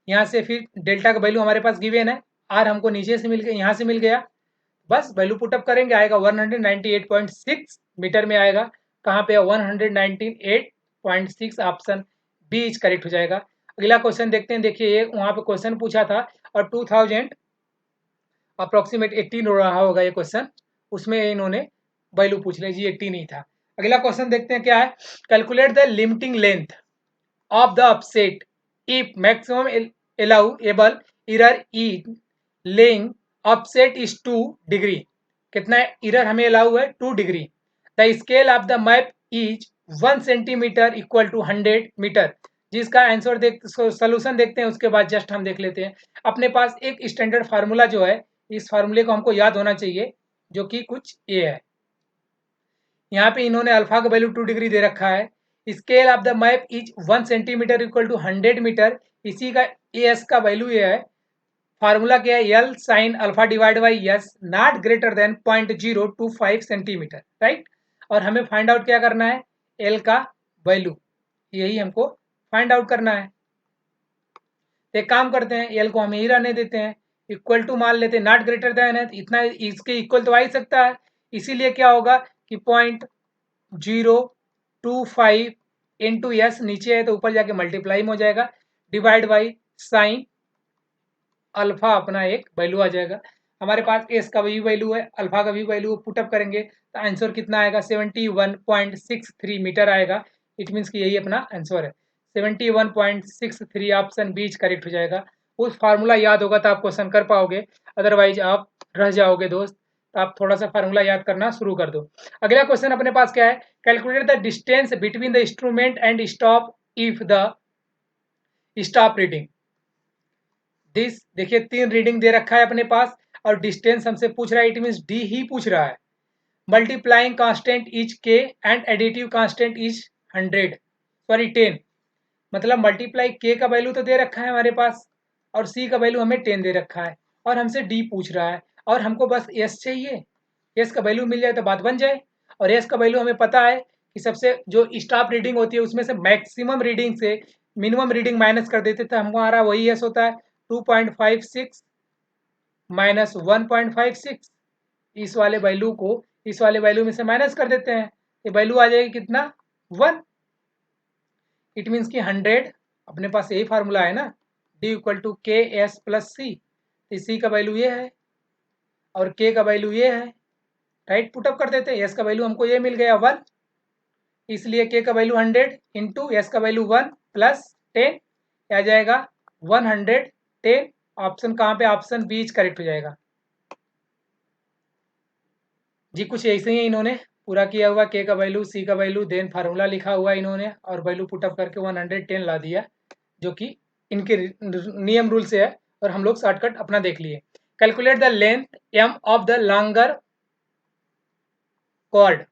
Speaker 1: यहाँ से फिर डेल्टा का वैल्यू हमारे पास गिवन है आर हमको नीचे से मिल गया, यहाँ से मिल गया, बस वैल्यू पुटअप करेंगे, आएगा 198.6 मीटर में आएगा। कहाँ पे? 198.6, ऑप्शन बी इज करेक्ट हो जाएगा। अगला क्वेश्चन देखते हैं। देखिए ये वहाँ पे क्वेश्चन पूछा था और 2000 अप्रोक्सीमेट 18 हो रहा होगा ये क्वेश्चन, उसमें इन्होंने वैल्यू पूछ लिया जी, 80 नहीं था। अगला क्वेश्चन देखते हैं क्या है। Calculate the limiting length of the offset if maximum allowable error in laying offset is 2 degree. कितना एरर हमें अलाउ है? 2 degree. The scale of the map is 1 centimetre equal to 100 metre. जिसका आंसर देख solution देखते हैं, उसके बाद just हम देख लेते हैं। अपने पास एक स्टैंडर्ड फार्मूला जो है, इस फार्मूले को हमको याद होना चाहिए, जो कि कुछ ये है। यहाँ पे इन्होंने अल्फा का वैल्यू 2 डिग्री दे रखा है। Scale of the map is 1 centimetre equal to 100 metre. इसी का एस का वैल्यू ये है। फार्मूला क्या है? L sine alpha divide by S not greater than 0.025 centimetre, right. और हमें फाइंड आउट क्या करना है? एल का वैल्यू, यही हमको फाइंड आउट करना है। तो एक काम करते हैं, एल को हम यही रहने देते हैं, इक्वल टू मान लेते हैं, नॉट ग्रेटर देन है, इतना इसके इक्वल तो आ ही सकता है। इसीलिए क्या होगा कि 0.025 इंटू एस नीचे है तो ऊपर जाके मल्टीप्लाई हो जाएगा, डिवाइड बाई साइन अल्फा अपना एक वैल्यू आ जाएगा। हमारे पास एस का भी वैल्यू है, अल्फा का भी वैल्यू, पुटअप करेंगे तो आंसर कितना आएगा? 71.63 मीटर आएगा। इट मीन्स कि यही अपना आंसर है, 71.63, ऑप्शन बी करेक्ट हो जाएगा। उस फार्मूला याद होगा तो आप क्वेश्चन कर पाओगे, अदरवाइज आप रह जाओगे दोस्त। तो आप थोड़ा सा फार्मूला याद करना शुरू कर दो। अगला क्वेश्चन अपने पास क्या है? Calculate the distance between the instrument and stop if the stop reading this. देखिए 3 रीडिंग दे रखा है अपने पास और डिस्टेंस हमसे पूछ रहा है, इट मीन्स डी ही पूछ रहा है। मल्टीप्लाइंग कांस्टेंट इज के एंड एडिटिव कांस्टेंट इज 10, मतलब मल्टीप्लाई के का वैल्यू तो दे रखा है हमारे पास और सी का वैल्यू हमें 10 दे रखा है और हमसे डी पूछ रहा है और हमको बस एस चाहिए। एस का वैल्यू मिल जाए तो बात बन जाए। और एस का वैल्यू हमें पता है कि सबसे जो स्टॉप रीडिंग होती है उसमें से मैक्सिमम रीडिंग से मिनिमम रीडिंग माइनस कर देते थे, हमारा वही एस होता है 2.56 माइनस 1.56। इस वाले वैल्यू को इस वाले वैल्यू में से माइनस कर देते हैं, ये वैल्यू आ जाएगी कितना? 1। इट मीन्स कि 100, अपने पास यही फार्मूला है ना, डी इक्वल टू के एस प्लस सी। सी का वैल्यू ये है और के का वैल्यू ये है, राइट। पुटअप कर देते हैं, एस का वैल्यू हमको ये मिल गया 1, इसलिए के का वैल्यू 100 इंटू एस का वैल्यू 1 प्लस 10 आ जाएगा 110। ऑप्शन कहाँ पे? ऑप्शन बी करेक्ट हो जाएगा जी। कुछ ऐसे ही इन्होंने पूरा किया हुआ, के का वैल्यू, सी का वैल्यू, देन फार्मूला लिखा हुआ इन्होंने और वैल्यू पुटअप करके 110 ला दिया, जो कि इनके नियम रूल से है और हम लोग शॉर्टकट अपना देख लिए। Calculate the length M of the longer chord.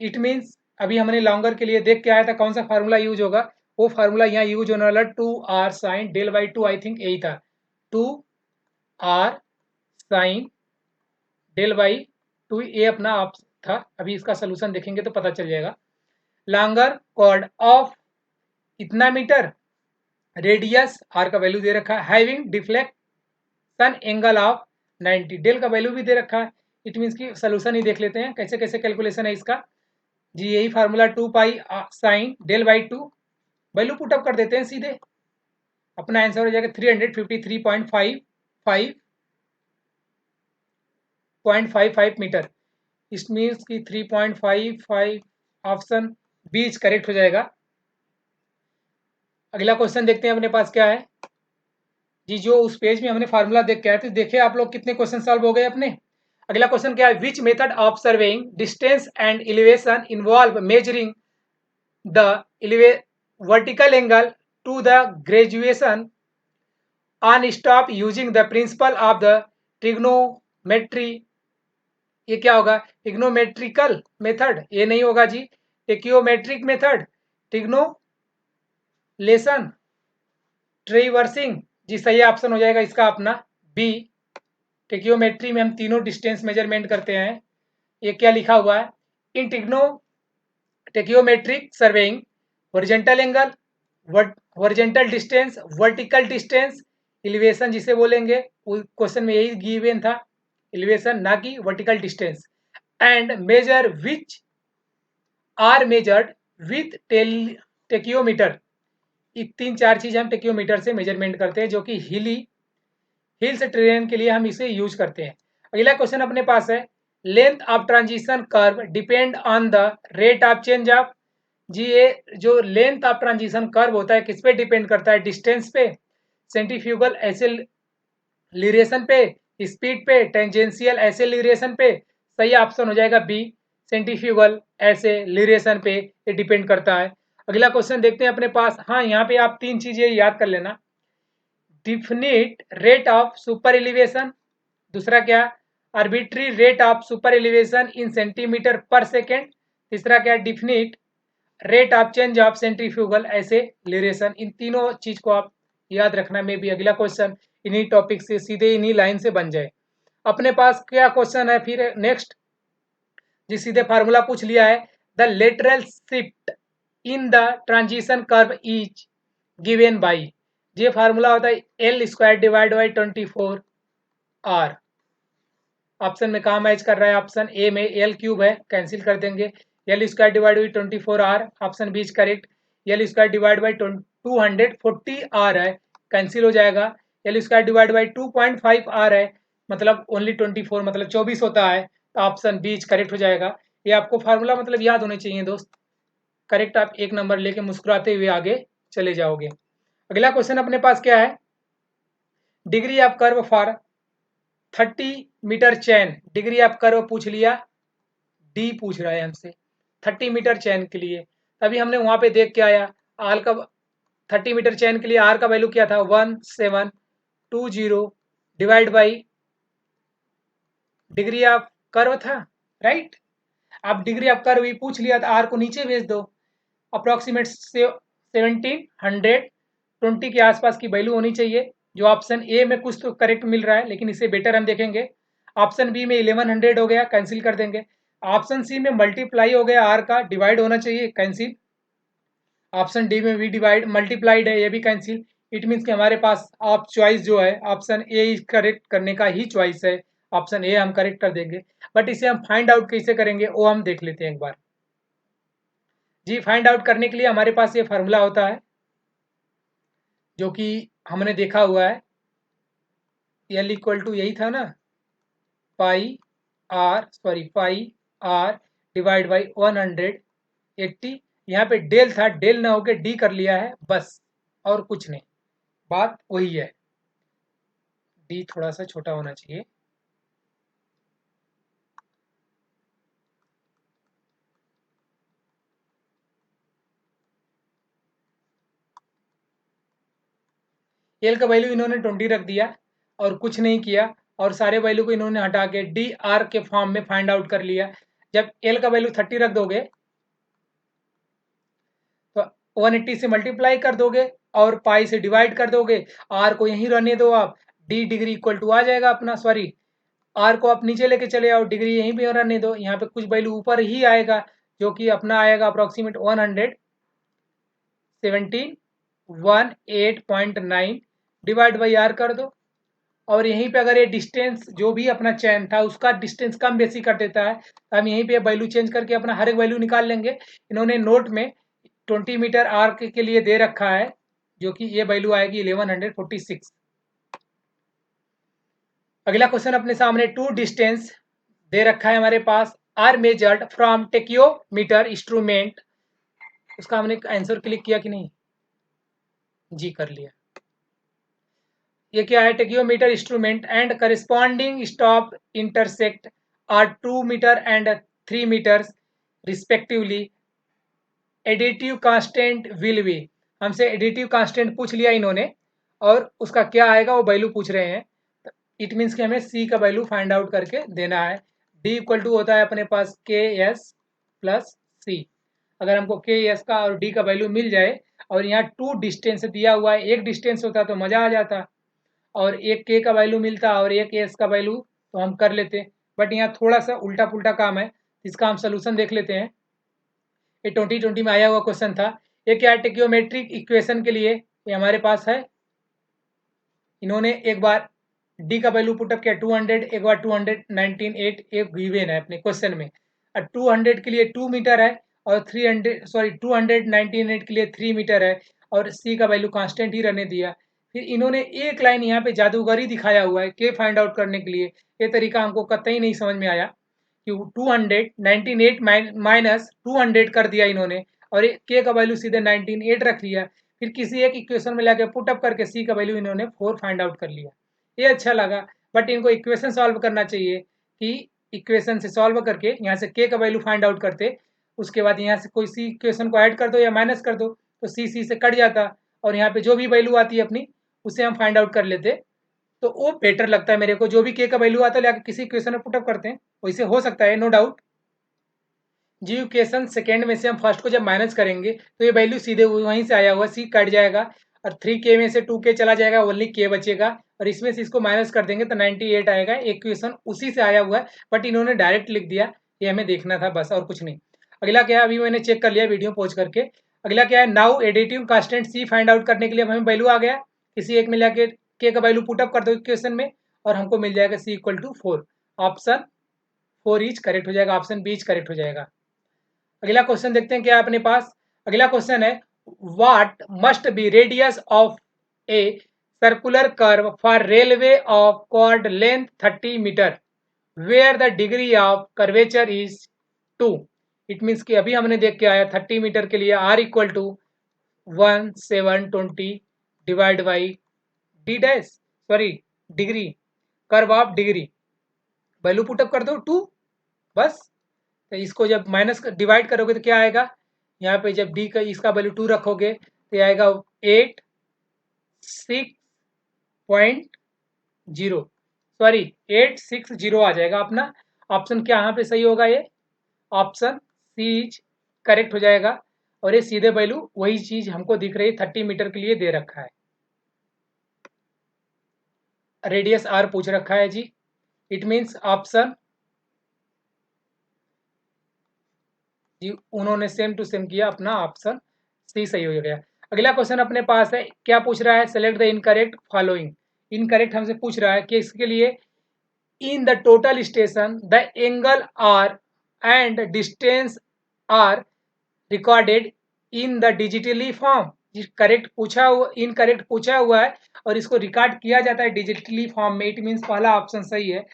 Speaker 1: It means अभी हमने लॉन्गर के लिए देख के आया था कौन सा फार्मूला यूज होगा, वो फार्मूला यहाँ यूज होने वाला 2r sine del by 2, I think यही था, 2r साइन डेल बाई 2, ये अपना आप था। अभी इसका सोल्यूशन देखेंगे तो पता चल जाएगा। लॉन्गर कॉर्ड ऑफ इतना मीटर, रेडियस आर का वैल्यू दे रखा है, having deflection angle of 90, del का वैल्यू भी दे रखा है। इट मीन्स की सोल्यूशन ही देख लेते हैं कैसे कैसे कैलकुलेशन है इसका जी। यही फार्मूला 2 पाई sine del by 2, value put up कर देते हैं सीधे, अपना आंसर हो जाएगा 353.55 मीटर। इस मीन्स की 3.55, ऑप्शन बी करेक्ट हो जाएगा। अगला क्वेश्चन देखते हैं अपने पास क्या है जी। जो उस पेज में हमने फार्मूला देख के आए थे, देखिए आप लोग कितने क्वेश्चन सॉल्व हो गए अपने। अगला क्वेश्चन क्या है? Which method of surveying distance and elevation involve measuring the vertical angle to the graduation on stop using the principle of the trigonometry. ये क्या होगा? ट्रिग्नोमेट्रिकल मेथड, ये नहीं होगा जी, टेकियोमेट्रिक मेथड, ट्रिग्नोलेशन, ट्रेवर्सिंग जी। सही ऑप्शन हो जाएगा इसका अपना बी। टेकियोमेट्री में हम तीनों डिस्टेंस मेजरमेंट करते हैं। ये क्या लिखा हुआ है? In tacheometric surveying horizontal angle, horizontal distance, vertical distance, elevation जिसे बोलेंगे, क्वेश्चन में यही गिवन था, एलिवेशन ना कि vertical distance. And measure which are measured with tacheometer. ये 3-4 चीज हम टेकियोमीटर से मेजरमेंट करते हैं, जो कि हिल्स ट्रेन के लिए हम इसे यूज करते हैं। अगला क्वेश्चन अपने पास है, length of transition curve depend on the rate of change of. जी, ये जो लेंथ ऑफ ट्रांजिशन कर्व होता है किस पे डिपेंड करता है? डिस्टेंस पे, सेंट्रीफ्यूगल एक्सेलरेशन पे, स्पीड पे, टेंजेंशियल एक्सेलरेशन पे। सही ऑप्शन हो जाएगा बी, सेंट्रीफ्यूगल एक्सेलरेशन पे ये डिपेंड करता है। अगला क्वेश्चन देखते हैं अपने पास। हाँ, यहाँ पे आप 3 चीजें याद कर लेना। Definite rate of super elevation, दूसरा क्या? Arbitrary rate of super elevation in centimeter per second, तीसरा क्या? Definite rate of change of centrifugal acceleration. इन तीनों चीज को आप याद रखना। में भी अगला क्वेश्चन इन्हीं टॉपिक से सीधे इन्हीं लाइन से बन जाए। अपने पास क्या क्वेश्चन है फिर नेक्स्ट? जी, सीधे फार्मूला पूछ लिया है। The lateral shift in the transition curve is given by. ये फार्मूला होता है L square divide by 24 R. Option में कहाँ मैच कर रहा है? ऑप्शन ए में एल क्यूब है, कैंसिल कर देंगे। L square divide by 24 R, option B is correct. L square divide by 240 R है, कैंसिल हो जाएगा। L square divide by 2.5 R है, मतलब ओनली 24, मतलब 24 होता है, तो ऑप्शन बी इज करेक्ट हो जाएगा। ये आपको फार्मूला मतलब याद होने चाहिए दोस्त। करेक्ट, आप 1 नंबर लेके मुस्कुराते हुए आगे चले जाओगे। अगला क्वेश्चन अपने पास क्या है? Degree of curve for 30 metre chain. Degree of curve पूछ लिया, डी पूछ रहा है हमसे 30 मीटर चैन के लिए। तभी हमने वहां पे देख के आया, आर का 30 मीटर चैन के लिए आर का वैल्यू क्या था? 1720 divide by degree of curve था, राइट। आप डिग्री ऑफ कर्व भी पूछ लिया तो आर को नीचे भेज दो। अप्रोक्सीमेट से 1720 के आसपास की वैल्यू होनी चाहिए, जो ऑप्शन ए में कुछ तो करेक्ट मिल रहा है, लेकिन इसे बेटर हम देखेंगे। ऑप्शन बी में 1100 हो गया, कैंसिल कर देंगे। ऑप्शन सी में मल्टीप्लाई हो गया, आर का डिवाइड होना चाहिए, कैंसिल। ऑप्शन डी में भी डिवाइड मल्टीप्लाइड है, ये भी कैंसिल। इट मीन्स कि हमारे पास आप चॉइस जो है ऑप्शन ए करेक्ट करने का ही चॉइस है। ऑप्शन ए हम करेक्ट कर देंगे, बट इसे हम फाइंड आउट कैसे करेंगे वो हम देख लेते हैं एक बार। जी, फाइंड आउट करने के लिए हमारे पास ये फार्मूला होता है, जो कि हमने देखा हुआ है। एल इक्वल टू यही था ना, पाई आर डिवाइड बाई 180। यहाँ पे डेल था, डेल ना होके डी कर लिया है बस, और कुछ नहीं, बात वही है। डी थोड़ा सा छोटा होना चाहिए। एल का वैल्यू इन्होंने 20 रख दिया और कुछ नहीं किया, और सारे वैल्यू को इन्होंने हटा के डी आर के फॉर्म में फाइंड आउट कर लिया। जब एल का वैल्यू 30 रख दोगे तो 180 से मल्टीप्लाई कर दोगे और पाई से डिवाइड कर दोगे। आर को यहीं रहने दो आप, डी डिग्री इक्वल टू आ जाएगा अपना, सॉरी आर को आप नीचे लेके चले आओ, डिग्री यहीं पे रहने दो। यहाँ पे कुछ वैल्यू ऊपर ही आएगा, जो कि अपना आएगा अप्रोक्सीमेट 117.18.9 डिवाइड बाई आर कर दो। और यहीं पे अगर ये डिस्टेंस जो भी अपना चैन था उसका डिस्टेंस कम बेसी कर देता है, तो हम यहीं पे वैल्यू चेंज करके अपना हर एक वैल्यू निकाल लेंगे। इन्होंने नोट में 20 मीटर आर के लिए दे रखा है, जो कि ये वैल्यू आएगी 1146। अगला क्वेश्चन अपने सामने, टू डिस्टेंस दे रखा है हमारे पास, आर मेजर्ड फ्रॉम टेकियोमीटर इंस्ट्रूमेंट। उसका हमने आंसर क्लिक किया कि नहीं? जी, कर लिया। ये क्या है? Tacheometer instrument and corresponding stop intersect are 2 meter and 3 meters respectively. Additive constant will be. हमसे एडिटिव कांस्टेंट पूछ लिया इन्होंने, और उसका क्या आएगा वो वैल्यू पूछ रहे हैं। इट मीन्स कि हमें सी का वैल्यू फाइंड आउट करके देना है। डी इक्वल टू होता है अपने पास के एस प्लस सी। अगर हमको के एस का और डी का वैल्यू मिल जाए, और यहाँ 2 डिस्टेंस दिया हुआ है, एक डिस्टेंस होता तो मजा आ जाता, और एक के का वैल्यू मिलता और एक एस का वैल्यू, तो हम कर लेते। बट यहाँ थोड़ा सा उल्टा पुल्टा काम है, इसका हम सोल्यूशन देख लेते हैं। ये 2020 में आया हुआ क्वेश्चन था। ये क्या है? टेक्योमेट्रिक इक्वेशन के लिए ये हमारे पास है, इन्होंने एक बार डी का वैल्यू पुटअप किया 200, एक बार 298 एक गिवन है अपने क्वेश्चन में, और 200 के लिए 2 मीटर है और 298 के लिए 3 मीटर है और सी का वैल्यू कांस्टेंट ही रहने दिया। फिर इन्होंने एक लाइन यहाँ पे जादूगरी दिखाया हुआ है के फाइंड आउट करने के लिए। ये तरीका हमको कतई नहीं समझ में आया कि 298 माइनस 200 कर दिया इन्होंने और के का वैल्यू सीधे 98 रख लिया। फिर किसी एक इक्वेशन में लाके पुट अप करके सी का वैल्यू इन्होंने 4 फाइंड आउट कर लिया। ये अच्छा लगा, बट इनको इक्वेशन सॉल्व करना चाहिए कि इक्वेशन से सॉल्व करके यहाँ से के का वैल्यू फाइंड आउट करते, उसके बाद यहाँ से कोई सी इक्वेशन को ऐड कर दो या माइनस कर दो तो सी से कट जाता और यहाँ पे जो भी वैल्यू आती है अपनी उसे हम फाइंड आउट कर लेते, तो वो बेटर लगता है मेरे को। जो भी के का वैल्यू आता है लाके किसी इक्वेशन में पुटअप करते हैं, वैसे हो सकता है नो डाउट। जी इक्वेशन सेकेंड में से हम फर्स्ट को जब माइनस करेंगे तो ये वैल्यू सीधे वहीं से आया हुआ सी कट जाएगा और 3k में से 2k चला जाएगा, ओनली k बचेगा और इसमें से इसको माइनस कर देंगे तो 98 आएगा। इक्वेशन उसी से आया हुआ है, बट इन्होंने डायरेक्ट लिख दिया, ये हमें देखना था बस और कुछ नहीं। अगला क्या है, अभी मैंने चेक कर लिया वीडियो पॉज करके। अगला क्या है, नाउ एडिटिव कांस्टेंट सी फाइंड आउट करने के लिए हमें वैल्यू आ गया, किसी एक में लाके के का वैल्यू पुटअप कर दो इक्वेशन में और हमको मिल जाएगा C equal to 4। Option 4 each correct हो जाएगा, ऑप्शन बी ईच करेक्ट हो जाएगा। अगला क्वेश्चन देखते हैं क्या है अपने पास। अगला क्वेश्चन है, what must be radius of a circular curve for railway of chord length 30 metre where the degree of curvature is 2। It means कि अभी हमने देख के आया 30 मीटर के लिए R equal to 1720 divide by D dash sorry degree, curve of degree, value put up कर दो 2 बस। तो इसको जब माइनस डिवाइड करोगे तो क्या आएगा, यहाँ पे जब डी का इसका वैल्यू 2 रखोगे तो आएगा 86.0 सॉरी 860 आ जाएगा अपना। ऑप्शन क्या यहाँ पे सही होगा, ये ऑप्शन सी करेक्ट हो जाएगा और ये सीधे वैल्यू वही चीज हमको दिख रही है 30 मीटर के लिए दे रखा है। रेडियस आर पूछ रखा है जी, इट मीन्स ऑप्शन जी उन्होंने सेम टू सेम किया, अपना ऑप्शन सी सही हो गया। अगला क्वेश्चन अपने पास है, क्या पूछ रहा है, select the incorrect following. Incorrect हमसे पूछ रहा है कि इसके लिए in the total station the angle are and distance are recorded in the digitally form. Correct पूछा हुआ, इनकरेक्ट पूछा हुआ है और इसको रिकॉर्ड किया जाता है डिजिटली फॉर्म में, इट मीन्स पहला ऑप्शन सही है।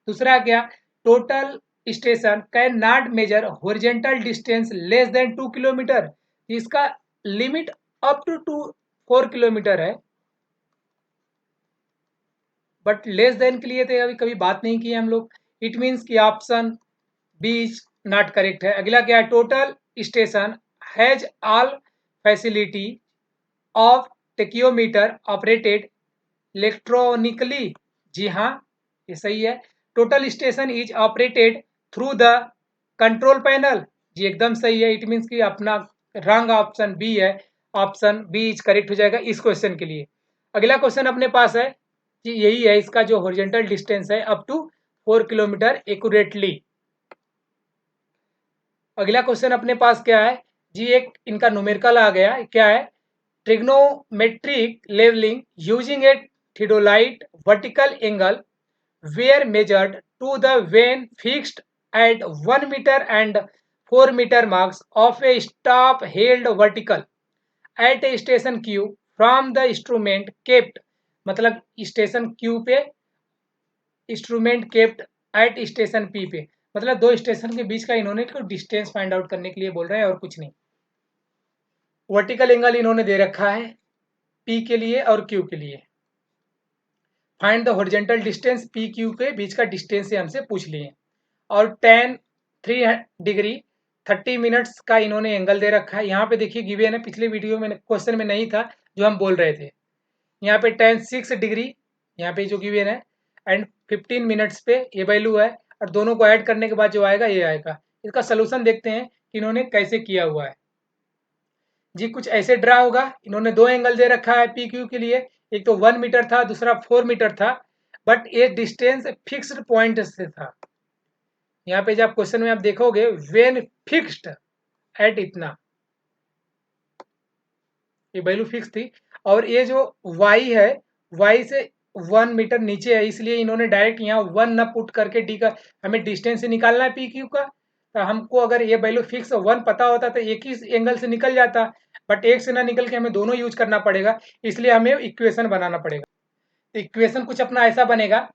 Speaker 1: दूसरा क्या, total station can not measure horizontal distance less than 2 kilometre, इसका लिमिट अप टू 4 किलोमीटर है, बट लेस देन के लिए तो अभी कभी बात नहीं की है हम लोग। इट मीन्स कि ऑप्शन बी नॉट करेक्ट है। अगला क्या है, total station has all facility of tacheometer operated electronically. जी हाँ, ये सही है। Total station is operated through the control panel, जी एकदम सही है। इट मीन्स कि अपना रंग ऑप्शन बी है, ऑप्शन बी इज करेक्ट हो जाएगा इस क्वेश्चन के लिए। अगला क्वेश्चन अपने पास है जी, यही है इसका जो हॉरिजॉन्टल डिस्टेंस है अप टू 4 किलोमीटर एक्यूरेटली। अगला क्वेश्चन अपने पास क्या है जी, एक इनका न्यूमेरिकल आ गया, क्या है, ट्रिग्नोमेट्रिक लेवलिंग यूजिंग ए थियोडाइट vertical angle were measured to the when fixed at 1 meter and 4 meter marks of a stop held vertical at a station Q from the instrument kept, मतलब station Q पे instrument kept at station P पे, मतलब दो station के बीच का इन्होंने distance find out करने के लिए बोल रहे हैं और कुछ नहीं। वर्टिकल एंगल इन्होंने दे रखा है P के लिए और Q के लिए। Find the horizontal distance P Q के बीच का डिस्टेंस से हमसे पूछ लिए और टेन 3 डिग्री 30 मिनट्स का इन्होंने एंगल दे रखा है। यहाँ पे देखिए गिवन है, पिछले वीडियो में क्वेश्चन में नहीं था जो हम बोल रहे थे। यहाँ पे 6 डिग्री यहाँ पे जो गिवन है एंड 15 मिनट्स पे ये वैल्यू है और दोनों को ऐड करने के बाद जो आएगा ये आएगा। इसका सोल्यूशन देखते हैं कि इन्होंने कैसे किया हुआ है जी। कुछ ऐसे ड्रा होगा, इन्होंने दो एंगल दे रखा है पी क्यू के लिए, एक तो 1 मीटर था दूसरा 4 मीटर था, बट ये डिस्टेंस फिक्स्ड पॉइंट से था। यहाँ पे जब क्वेश्चन में आप देखोगे वेन फिक्स्ड एट इतना, ये वैल्यू फिक्स थी और ये जो y है y से 1 मीटर नीचे है, इसलिए इन्होंने डायरेक्ट यहाँ 1 ना पुट करके डी का हमें डिस्टेंस से निकालना है पी क्यू का। तो हमको अगर ये वैल्यू फिक्स 1 पता होता तो एक ही एंगल से निकल जाता, बट एक से ना निकल के हमें दोनों यूज करना पड़ेगा, इसलिए हमें इक्वेशन बनाना पड़ेगा। इक्वेशन कुछ अपना ऐसा बनेगा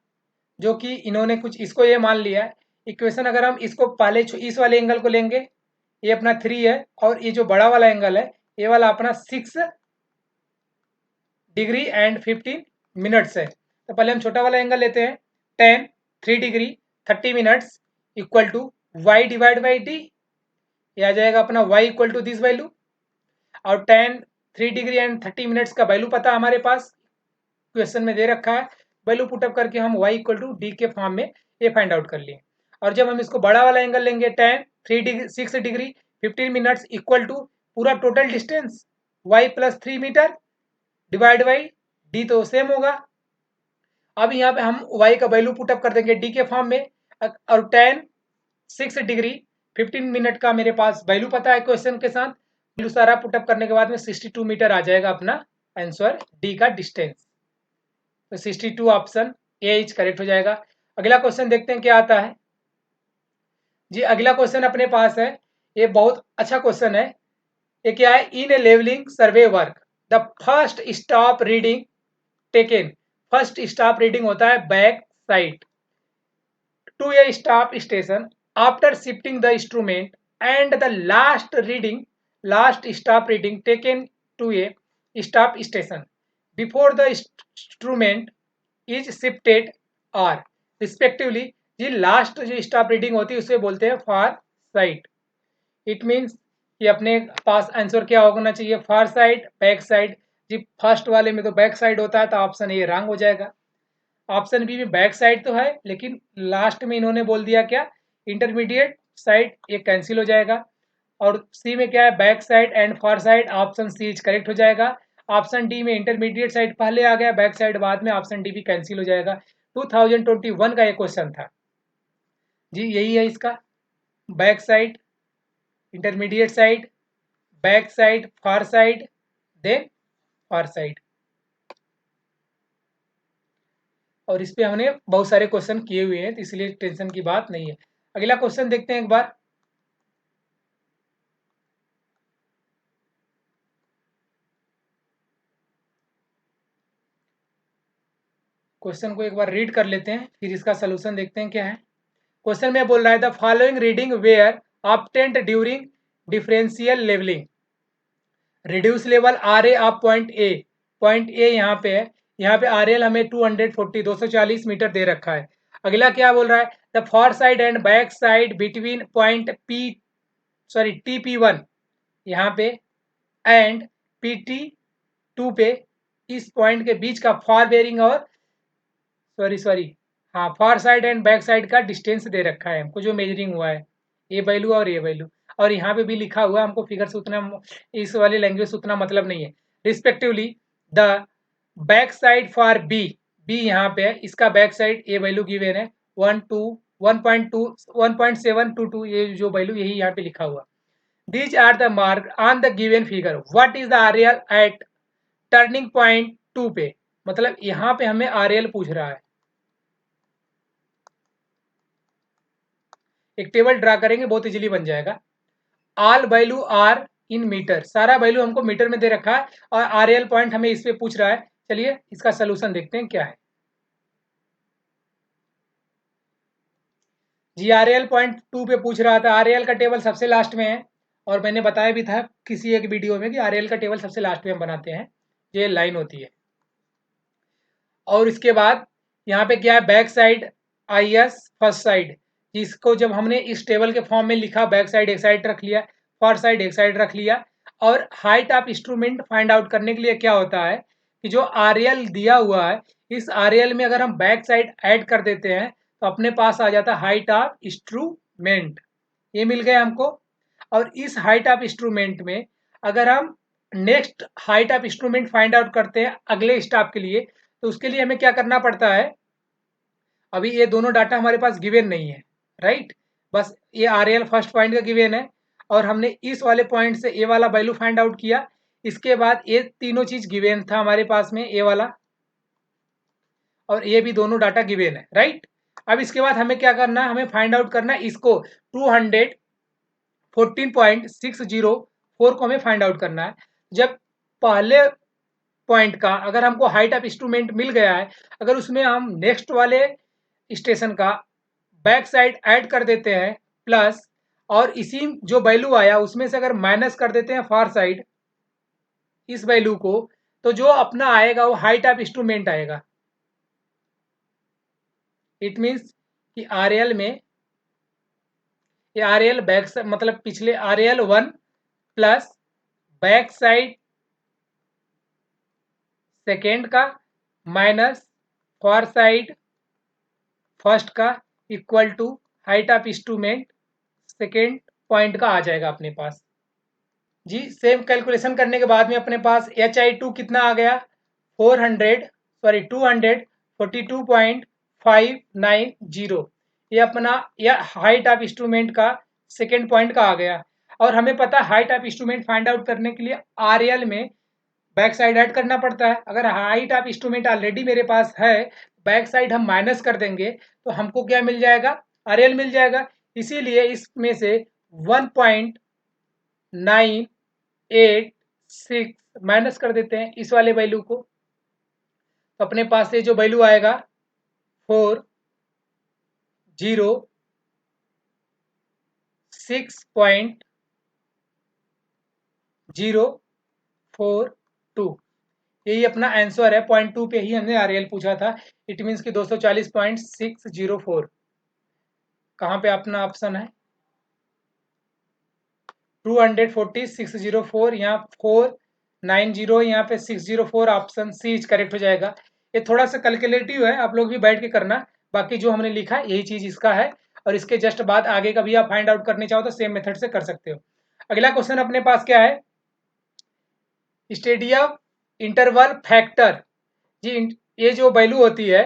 Speaker 1: जो कि इन्होंने कुछ इसको ये मान लिया है। इक्वेशन अगर हम इसको पहले इस वाले एंगल को लेंगे, ये अपना 3 है, और ये जो बड़ा वाला एंगल है ये वाला अपना 6 डिग्री एंड 15 मिनट्स है। तो पहले हम छोटा वाला एंगल लेते हैं, 10 3 degree 30 minutes equal to Y divide by D. ये आ जाएगा अपना y equal to this value, और 10 3 डिग्री एंड 30 मिनट्स का वैल्यू पता हमारे पास क्वेश्चन में दे रखा है। वैल्यू पुटअप करके हम y इक्वल टू डी के फॉर्म में ये फाइंड आउट कर लिए। और जब हम इसको बड़ा वाला एंगल लेंगे 10 3 degree 6 degree 15 minutes equal to पूरा total distance y plus 3 meter divide by D, तो सेम होगा। अब यहाँ पे हम y का वैल्यू पुटअप कर देंगे डी के फॉर्म में, और 10 6 डिग्री 15 मिनट का मेरे पास वैल्यू पता है क्वेश्चन के साथ। वैल्यू सारा पुटअप करने के बाद में 62 मीटर आ जाएगा अपना आंसर डी का डिस्टेंस। तो 62 ऑप्शन ए इज करेक्ट हो जाएगा। अगला क्वेश्चन देखते हैं क्या आता है जी। अगला क्वेश्चन अपने पास है, ये बहुत अच्छा क्वेश्चन है। ये क्या है, in a levelling survey work the first stop reading taken, first stop reading होता है back side to a stop station after shifting the instrument, and the last stop reading taken to a stop station before the instrument is shifted are respectively. जी last जो stop reading होती है उसे बोलते हैं फार side. It means कि अपने पास answer क्या होना चाहिए, फार साइड बैक साइड। जी फर्स्ट वाले में तो बैक साइड होता है, तो ऑप्शन ए रॉन्ग हो जाएगा। ऑप्शन बी में बैक साइड तो है, लेकिन लास्ट में इन्होंने बोल दिया क्या, इंटरमीडिएट साइड, ये कैंसिल हो जाएगा। और सी में क्या है, back side and far side, option C is correct हो जाएगा। ऑप्शन डी में इंटरमीडिएट साइड पहले आ गया, बैक साइड बाद में, ऑप्शन डी भी कैंसिल हो जाएगा। 2021 का ये क्वेश्चन था जी, यही है इसका, back side intermediate side back side far side then far side. और इस पे हमने बहुत सारे क्वेश्चन किए हुए हैं, तो इसलिए टेंशन की बात नहीं है। अगला क्वेश्चन देखते हैं एक बार। क्वेश्चन को एक बार रीड कर लेते हैं, फिर इसका सोल्यूशन देखते हैं क्या है। क्वेश्चन में बोल रहा है the following reading where obtained during differential levelling, reduce level are A of point A यहाँ पे है, यहाँ पे आर एल हमें 240 मीटर दे रखा है। अगला क्या बोल रहा है, the for side and back side between point T P one यहाँ पे एंड पी टी टू पे, इस पॉइंट के बीच का फॉर बेरिंग और हाँ for side and back side का डिस्टेंस दे रखा है हमको, जो मेजरिंग हुआ है ये वैल्यू और ये वैल्यू। और यहाँ पे भी लिखा हुआ है, हमको फिगर से उतना, इस वाले लैंग्वेज से उतना मतलब नहीं है। Respectively the back side for B यहाँ पे है, इसका बैक साइड ये वैल्यू गिवन है 1.722, ये जो वैल्यू यही यहाँ पे लिखा हुआ। These are the mark on the given figure, what is the RL at turning point 2 पे, मतलब यहाँ पे हमें आरएल पूछ रहा है। एक टेबल ड्रा करेंगे, बहुत इजीली बन जाएगा। All value are in metre, सारा वैल्यू हमको मीटर में दे रखा है, और आरएल पॉइंट हमें इस पे पूछ रहा है। चलिए इसका सोल्यूशन देखते हैं क्या है जी। आरएल पॉइंट 2 पे पूछ रहा था, आरएल का टेबल सबसे लास्ट में है, और मैंने बताया भी था किसी एक वीडियो में कि आरएल का टेबल सबसे लास्ट में हम बनाते हैं, ये लाइन होती है। और इसके बाद यहाँ पे क्या है, back side I S first side, इसको जब हमने इस टेबल के फॉर्म में लिखा, बैक साइड एक साइड रख लिया, फॉर साइड एक साइड रख लिया। और height of instrument find out करने के लिए क्या होता है कि जो आरएल दिया हुआ है, इस आरएल में अगर हम बैक साइड ऐड कर देते हैं तो अपने पास आ जाता है हाइट ऑफ इंस्ट्रूमेंट, ये मिल गया हमको। और इस हाइट ऑफ इंस्ट्रूमेंट में अगर हम next height of instrument find out करते हैं अगले स्टॉप के लिए, तो उसके लिए हमें क्या करना पड़ता है, अभी ये दोनों डाटा हमारे पास गिवन नहीं है, राइट। बस ये आरएल फर्स्ट पॉइंट का गिवन है, और हमने इस वाले पॉइंट से ए वाला वैल्यू फाइंड आउट किया। इसके बाद ये तीनों चीज गिवन था हमारे पास में, ए वाला और ये भी दोनों डाटा गिवन है, राइट। अब इसके बाद हमें क्या करना है, हमें फाइंड आउट करना है इसको 214.604 को हमें फाइंड आउट करना है। जब पहले पॉइंट का अगर हमको हाइट ऑफ इंस्ट्रूमेंट मिल गया है, अगर उसमें हम नेक्स्ट वाले स्टेशन का बैक साइड ऐड कर देते हैं प्लस, और इसी जो वैल्यू आया उसमें से अगर माइनस कर देते हैं फार साइड इस वैल्यू को, तो जो अपना आएगा वो हाइट ऑफ इंस्ट्रूमेंट आएगा। इट मीन्स कि RL में ये RL बैक मतलब पिछले RL1 plus back side second का माइनस फॉर साइड फर्स्ट का equal to height of instrument second point का आ जाएगा अपने पास। जी सेम कैलकुलेशन करने के बाद में अपने पास HI2 कितना आ गया 242.590, ये अपना यह हाइट ऑफ इंस्ट्रूमेंट का सेकेंड पॉइंट का आ गया। और हमें पता है height of instrument find out करने के लिए RL में बैक साइड ऐड करना पड़ता है। अगर हाइट ऑफ इंस्ट्रूमेंट ऑलरेडी मेरे पास है, बैक साइड हम माइनस कर देंगे तो हमको क्या मिल जाएगा, RL मिल जाएगा। इसीलिए इसमें से 1.986 माइनस कर देते हैं इस वाले वैल्यू को, तो अपने पास से जो वैल्यू आएगा 406.042, यही अपना आंसर है। 0.2 पे ही हमने RL पूछा था। इट मीन्स कि 240.604 कहाँ पे अपना ऑप्शन है 240.604, यहाँ 490, यहाँ पे 604, ऑप्शन सी करेक्ट हो जाएगा। ये थोड़ा सा कैलकुलेटिव है, आप लोग भी बैठ के करना। बाकी जो हमने लिखा है यही चीज इसका है, और इसके जस्ट बाद आगे का भी आप फाइंड आउट करने चाहो तो सेम मेथड से कर सकते हो। अगला क्वेश्चन अपने पास क्या है, स्टेडियम इंटरवल फैक्टर। जी ये जो वैल्यू होती है,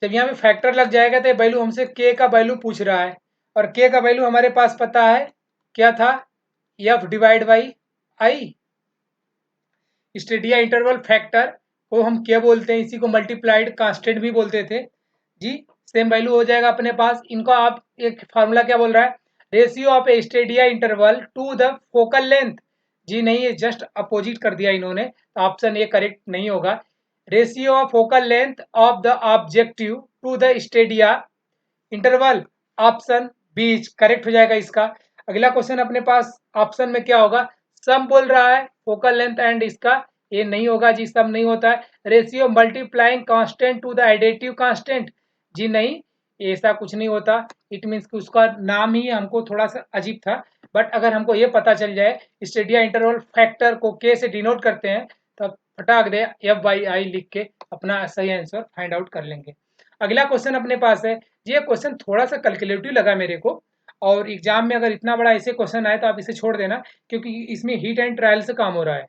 Speaker 1: जब यहाँ पे फैक्टर लग जाएगा तो वैल्यू हमसे के का वैल्यू पूछ रहा है, और के का वैल्यू हमारे पास पता है क्या था, F divide by I. Stadia interval factor को हम क्या बोलते हैं, इसी को मल्टीप्लाइड कांस्टेंट भी बोलते थे। जी सेम वैल्यू हो जाएगा अपने पास। इनका आप एक फार्मूला क्या बोल रहा है, ratio of a stadia interval to the focal length. जी नहीं, ये जस्ट अपोजिट कर दिया इन्होंने, तो ऑप्शन ये करेक्ट नहीं होगा। Ratio of focal length of the objective to the stadia interval, option B correct हो जाएगा इसका। अगला क्वेश्चन अपने पास ऑप्शन में क्या होगा, सम बोल रहा है फोकल लेंथ एंड इसका, ये नहीं होगा जी, सम नहीं होता है। Ratio multiplying constant to the additive constant, जी नहीं, ऐसा कुछ नहीं होता। इट मीन्स कि उसका नाम ही हमको थोड़ा सा अजीब था, बट अगर हमको ये पता चल जाए स्टेडिया इंटरवल फैक्टर को के से डिनोट करते हैं, तो फटाक दे F/I लिख के अपना सही आंसर फाइंड आउट कर लेंगे। अगला क्वेश्चन अपने पास है, ये क्वेश्चन थोड़ा सा कैलकुलेटिव लगा मेरे को, और एग्जाम में अगर इतना बड़ा ऐसे क्वेश्चन आए तो आप इसे छोड़ देना, क्योंकि इसमें हीट एंड ट्रायल से काम हो रहा है।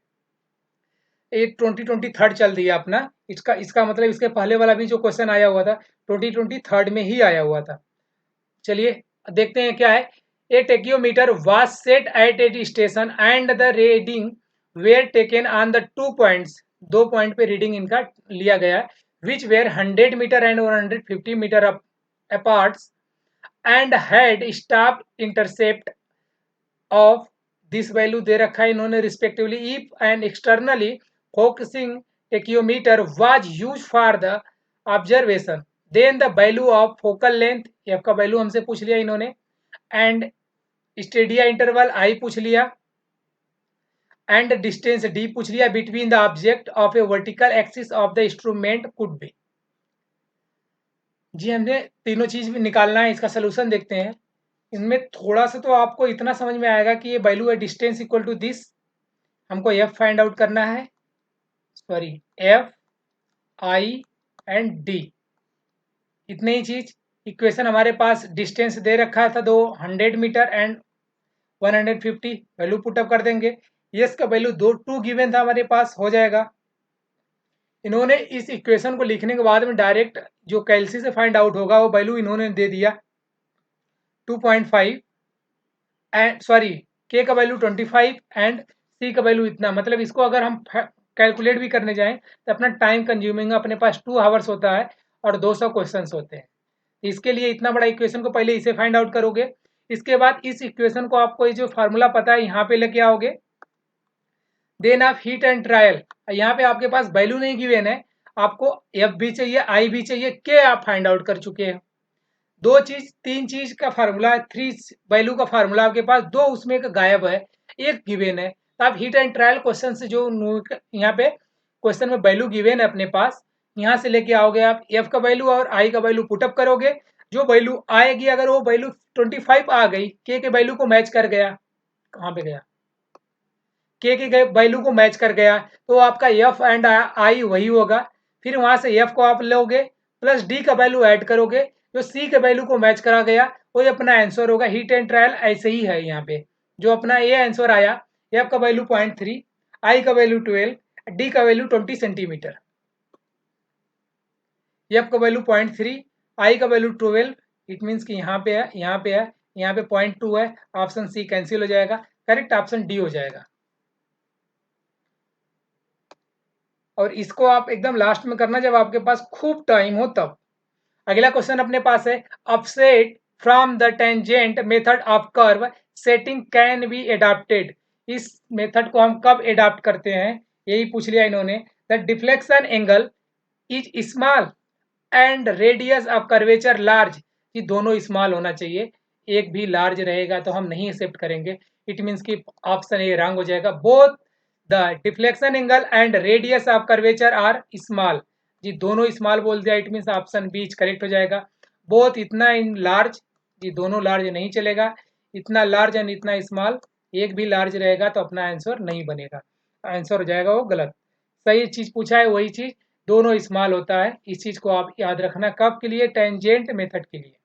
Speaker 1: एक 2023 चल दिया अपना, इसका इसका मतलब इसके पहले वाला भी जो क्वेश्चन आया हुआ था 2023 में ही आया हुआ था। चलिए देखते हैं क्या है। A tacheometer was set at a station and the reading were taken on the 2 points, 2 point पे रीडिंग इनका लिया गया, which were 100 meter and 150 meter apart, and had stop intercept of this value दे रखा है इन्होंने रिस्पेक्टिवली। If an externally focusing tacheometer was use for the observation, then the value of focal length, F का value हमसे पूछ लिया इन्होंने, एंड स्टेडिया इंटरवल आई पूछ लिया, एंड डिस्टेंस डी पूछ लिया between the object of a vertical axis of the instrument could be. जी हमने तीनों चीज निकालना है, इसका सोल्यूशन देखते हैं। इनमें थोड़ा सा तो आपको इतना समझ में आएगा कि ये वैल्यू है डिस्टेंस इक्वल टू दिस, हमको एफ फाइंड आउट करना है, sorry F I and D, इतने ही चीज। इक्वेशन हमारे पास डिस्टेंस दे रखा था 200 मीटर एंड 150, वैल्यू पुटअप कर देंगे। यस का वैल्यू 2 गिवन था हमारे पास, हो जाएगा। इन्होंने इस इक्वेशन को लिखने के बाद में डायरेक्ट जो कैलसी से फाइंड आउट होगा वो वैल्यू इन्होंने दे दिया 2.5, एंड सॉरी के का वैल्यू 25 एंड सी का वैल्यू इतना। मतलब इसको अगर हम कैलकुलेट भी करने जाएं तो अपना टाइम कंज्यूमिंग अपने पास 2 आवर्स होता है और 200 क्वेश्चंस होते हैं। इसके लिए इतना बड़ा इक्वेशन को पहले इसे फाइंड आउट करोगे, इसके बाद इस इक्वेशन को आपको ये जो फार्मूला पता है यहाँ पे लेके आओगे, देन आप हीट एंड ट्रायल, यहाँ पे आपके पास वैल्यू नहीं गिवन है, आपको एफ भी चाहिए, आई भी चाहिए, के आप फाइंड आउट कर चुके हैं। दो चीज, तीन चीज का फार्मूला है, थ्री वैल्यू का फार्मूला आपके पास, दो उसमें का गायब है, एक गिवन है। तो आप हीट एंड ट्रायल क्वेश्चन से जो यहाँ पे क्वेश्चन में वैल्यू गिवन है अपने पास, यहाँ से लेके आओगे आप एफ का वैल्यू और आई का वैल्यू पुटअप करोगे, जो वैल्यू आएगी अगर वो वैल्यू 25 आ गई, के वैल्यू को मैच कर गया, कहाँ पे गया, के वैल्यू को मैच कर गया, तो आपका एफ एंड आई वही होगा। फिर वहां से एफ को आप लोगे प्लस डी का वैल्यू ऐड करोगे, जो सी के वैल्यू को मैच करा गया वही अपना आंसर होगा। हीट एंड ट्रायल ऐसे ही है, यहाँ पे जो अपना ये आंसर आया, एफ का वैल्यू 0.3, आई का वैल्यू 12, डी का वैल्यू 20 सेंटीमीटर। एफ का वैल्यू 0.3, आई का वैल्यू 12, इट मीन्स कि यहाँ पे है, यहाँ पे है, यहाँ पे 0.2 है, ऑप्शन सी कैंसिल हो जाएगा, करेक्ट ऑप्शन डी हो जाएगा। और इसको आप एकदम लास्ट में करना जब आपके पास खूब टाइम हो तब। अगला क्वेश्चन अपने पास है, offset from the tangent method of curve setting can be adapted. इस मेथड को हम कब एडाप्ट करते हैं, यही पूछ लिया इन्होंने। The deflection angle is small and radius of curvature large, ये दोनों स्मॉल होना चाहिए, एक भी लार्ज रहेगा तो हम नहीं एक्सेप्ट करेंगे। इट मीन्स कि ऑप्शन ए रॉन्ग हो जाएगा। Both the deflection angle and radius of curvature are small, जी दोनों स्मॉल बोल दिया, it means option B correct हो जाएगा। बोथ इतना इन लार्ज, जी दोनों लार्ज नहीं चलेगा, इतना लार्ज एंड इतना स्मॉल, एक भी लार्ज रहेगा तो अपना आंसर नहीं बनेगा, आंसर हो जाएगा वो गलत। सही चीज पूछा है वही चीज, दोनों इस्तेमाल होता है, इस चीज को आप याद रखना कब के लिए, टेंजेंट मेथड के लिए।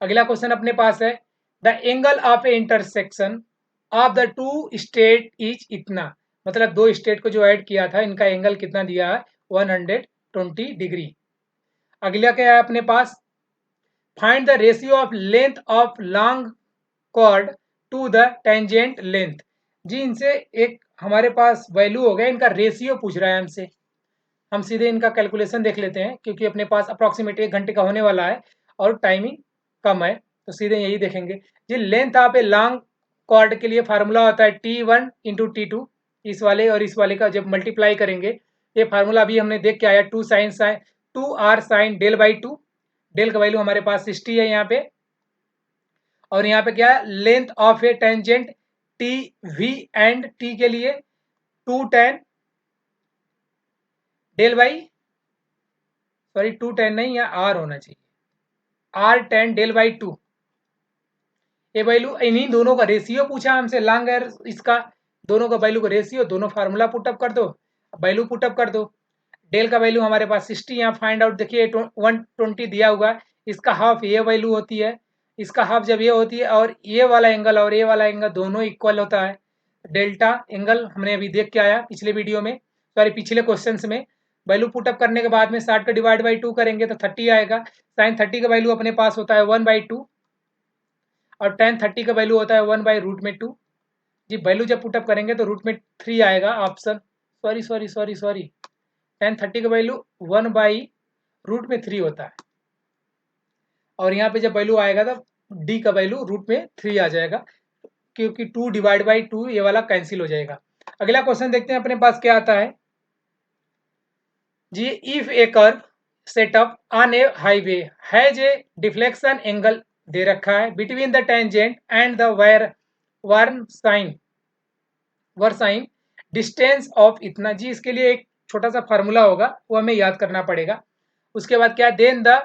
Speaker 1: अगला क्वेश्चन अपने पास है, the angle of A intersection of the two state is इतना, मतलब दो स्टेट को जो ऐड किया था इनका एंगल कितना दिया है, 120 डिग्री। अगला क्या है अपने पास, find the ratio of length of long chord to the tangent length. जी इनसे एक हमारे पास वैल्यू हो गया, इनका रेशियो पूछ रहा है हमसे, हम सीधे इनका कैलकुलेशन देख लेते हैं, क्योंकि अपने पास अप्रॉक्सीमेट 1 घंटे का होने वाला है और टाइमिंग कम है, तो सीधे यही देखेंगे। जी length of a long chord के लिए फार्मूला होता है T1 इंटू T2, इस वाले और इस वाले का जब मल्टीप्लाई करेंगे, ये फार्मूला अभी हमने देख के आया, 2R sine del by two, del का वैल्यू हमारे पास 60 है यहाँ पे, और यहाँ पे क्या है, length of a tangent T V and T के लिए 210 डेल बाई, सॉरी 210 नहीं, यहाँ आर होना चाहिए, R10 डेल बाई टू, ये वैल्यू, इन्हीं दोनों का रेशियो पूछा हमसे, लॉन्ग एयर इसका, दोनों का वैल्यू का रेशियो, दोनों फार्मूला पुटअप कर दो, वैल्यू पुटअप कर दो। डेल का वैल्यू हमारे पास 60, यहाँ फाइंड आउट देखिए 120 दिया हुआ है, इसका हाफ ये वैल्यू होती है, इसका हाफ जब ये होती है और ये वाला एंगल और ये वाला एंगल दोनों इक्वल होता है, डेल्टा एंगल हमने अभी देख के आया पिछले वीडियो में, सॉरी पिछले क्वेश्चन में। वैल्यू पुटअप करने के बाद में 60 का डिवाइड बाई 2 करेंगे तो 30 आएगा, साइन 30 का वैल्यू अपने पास होता है 1/2, और टेन 30 का वैल्यू होता है 1/√2। जी वैल्यू जब पुटअप करेंगे तो √3 आएगा ऑप्शन, सॉरी टेन 30 का वैल्यू 1/√3 होता है, और यहाँ पे जब वैल्यू आएगा तो डी का वैल्यू √3 आ जाएगा, क्योंकि 2 डिवाइड बाई 2 ये वाला कैंसिल हो जाएगा। अगला क्वेश्चन देखते हैं अपने पास क्या आता है जी, if a curve setup on a highway has a deflection angle दे रखा है between the tangent and the versine distance of इतना, जी इसके लिए एक छोटा सा फार्मूला होगा वो हमें याद करना पड़ेगा। उसके बाद क्या, then the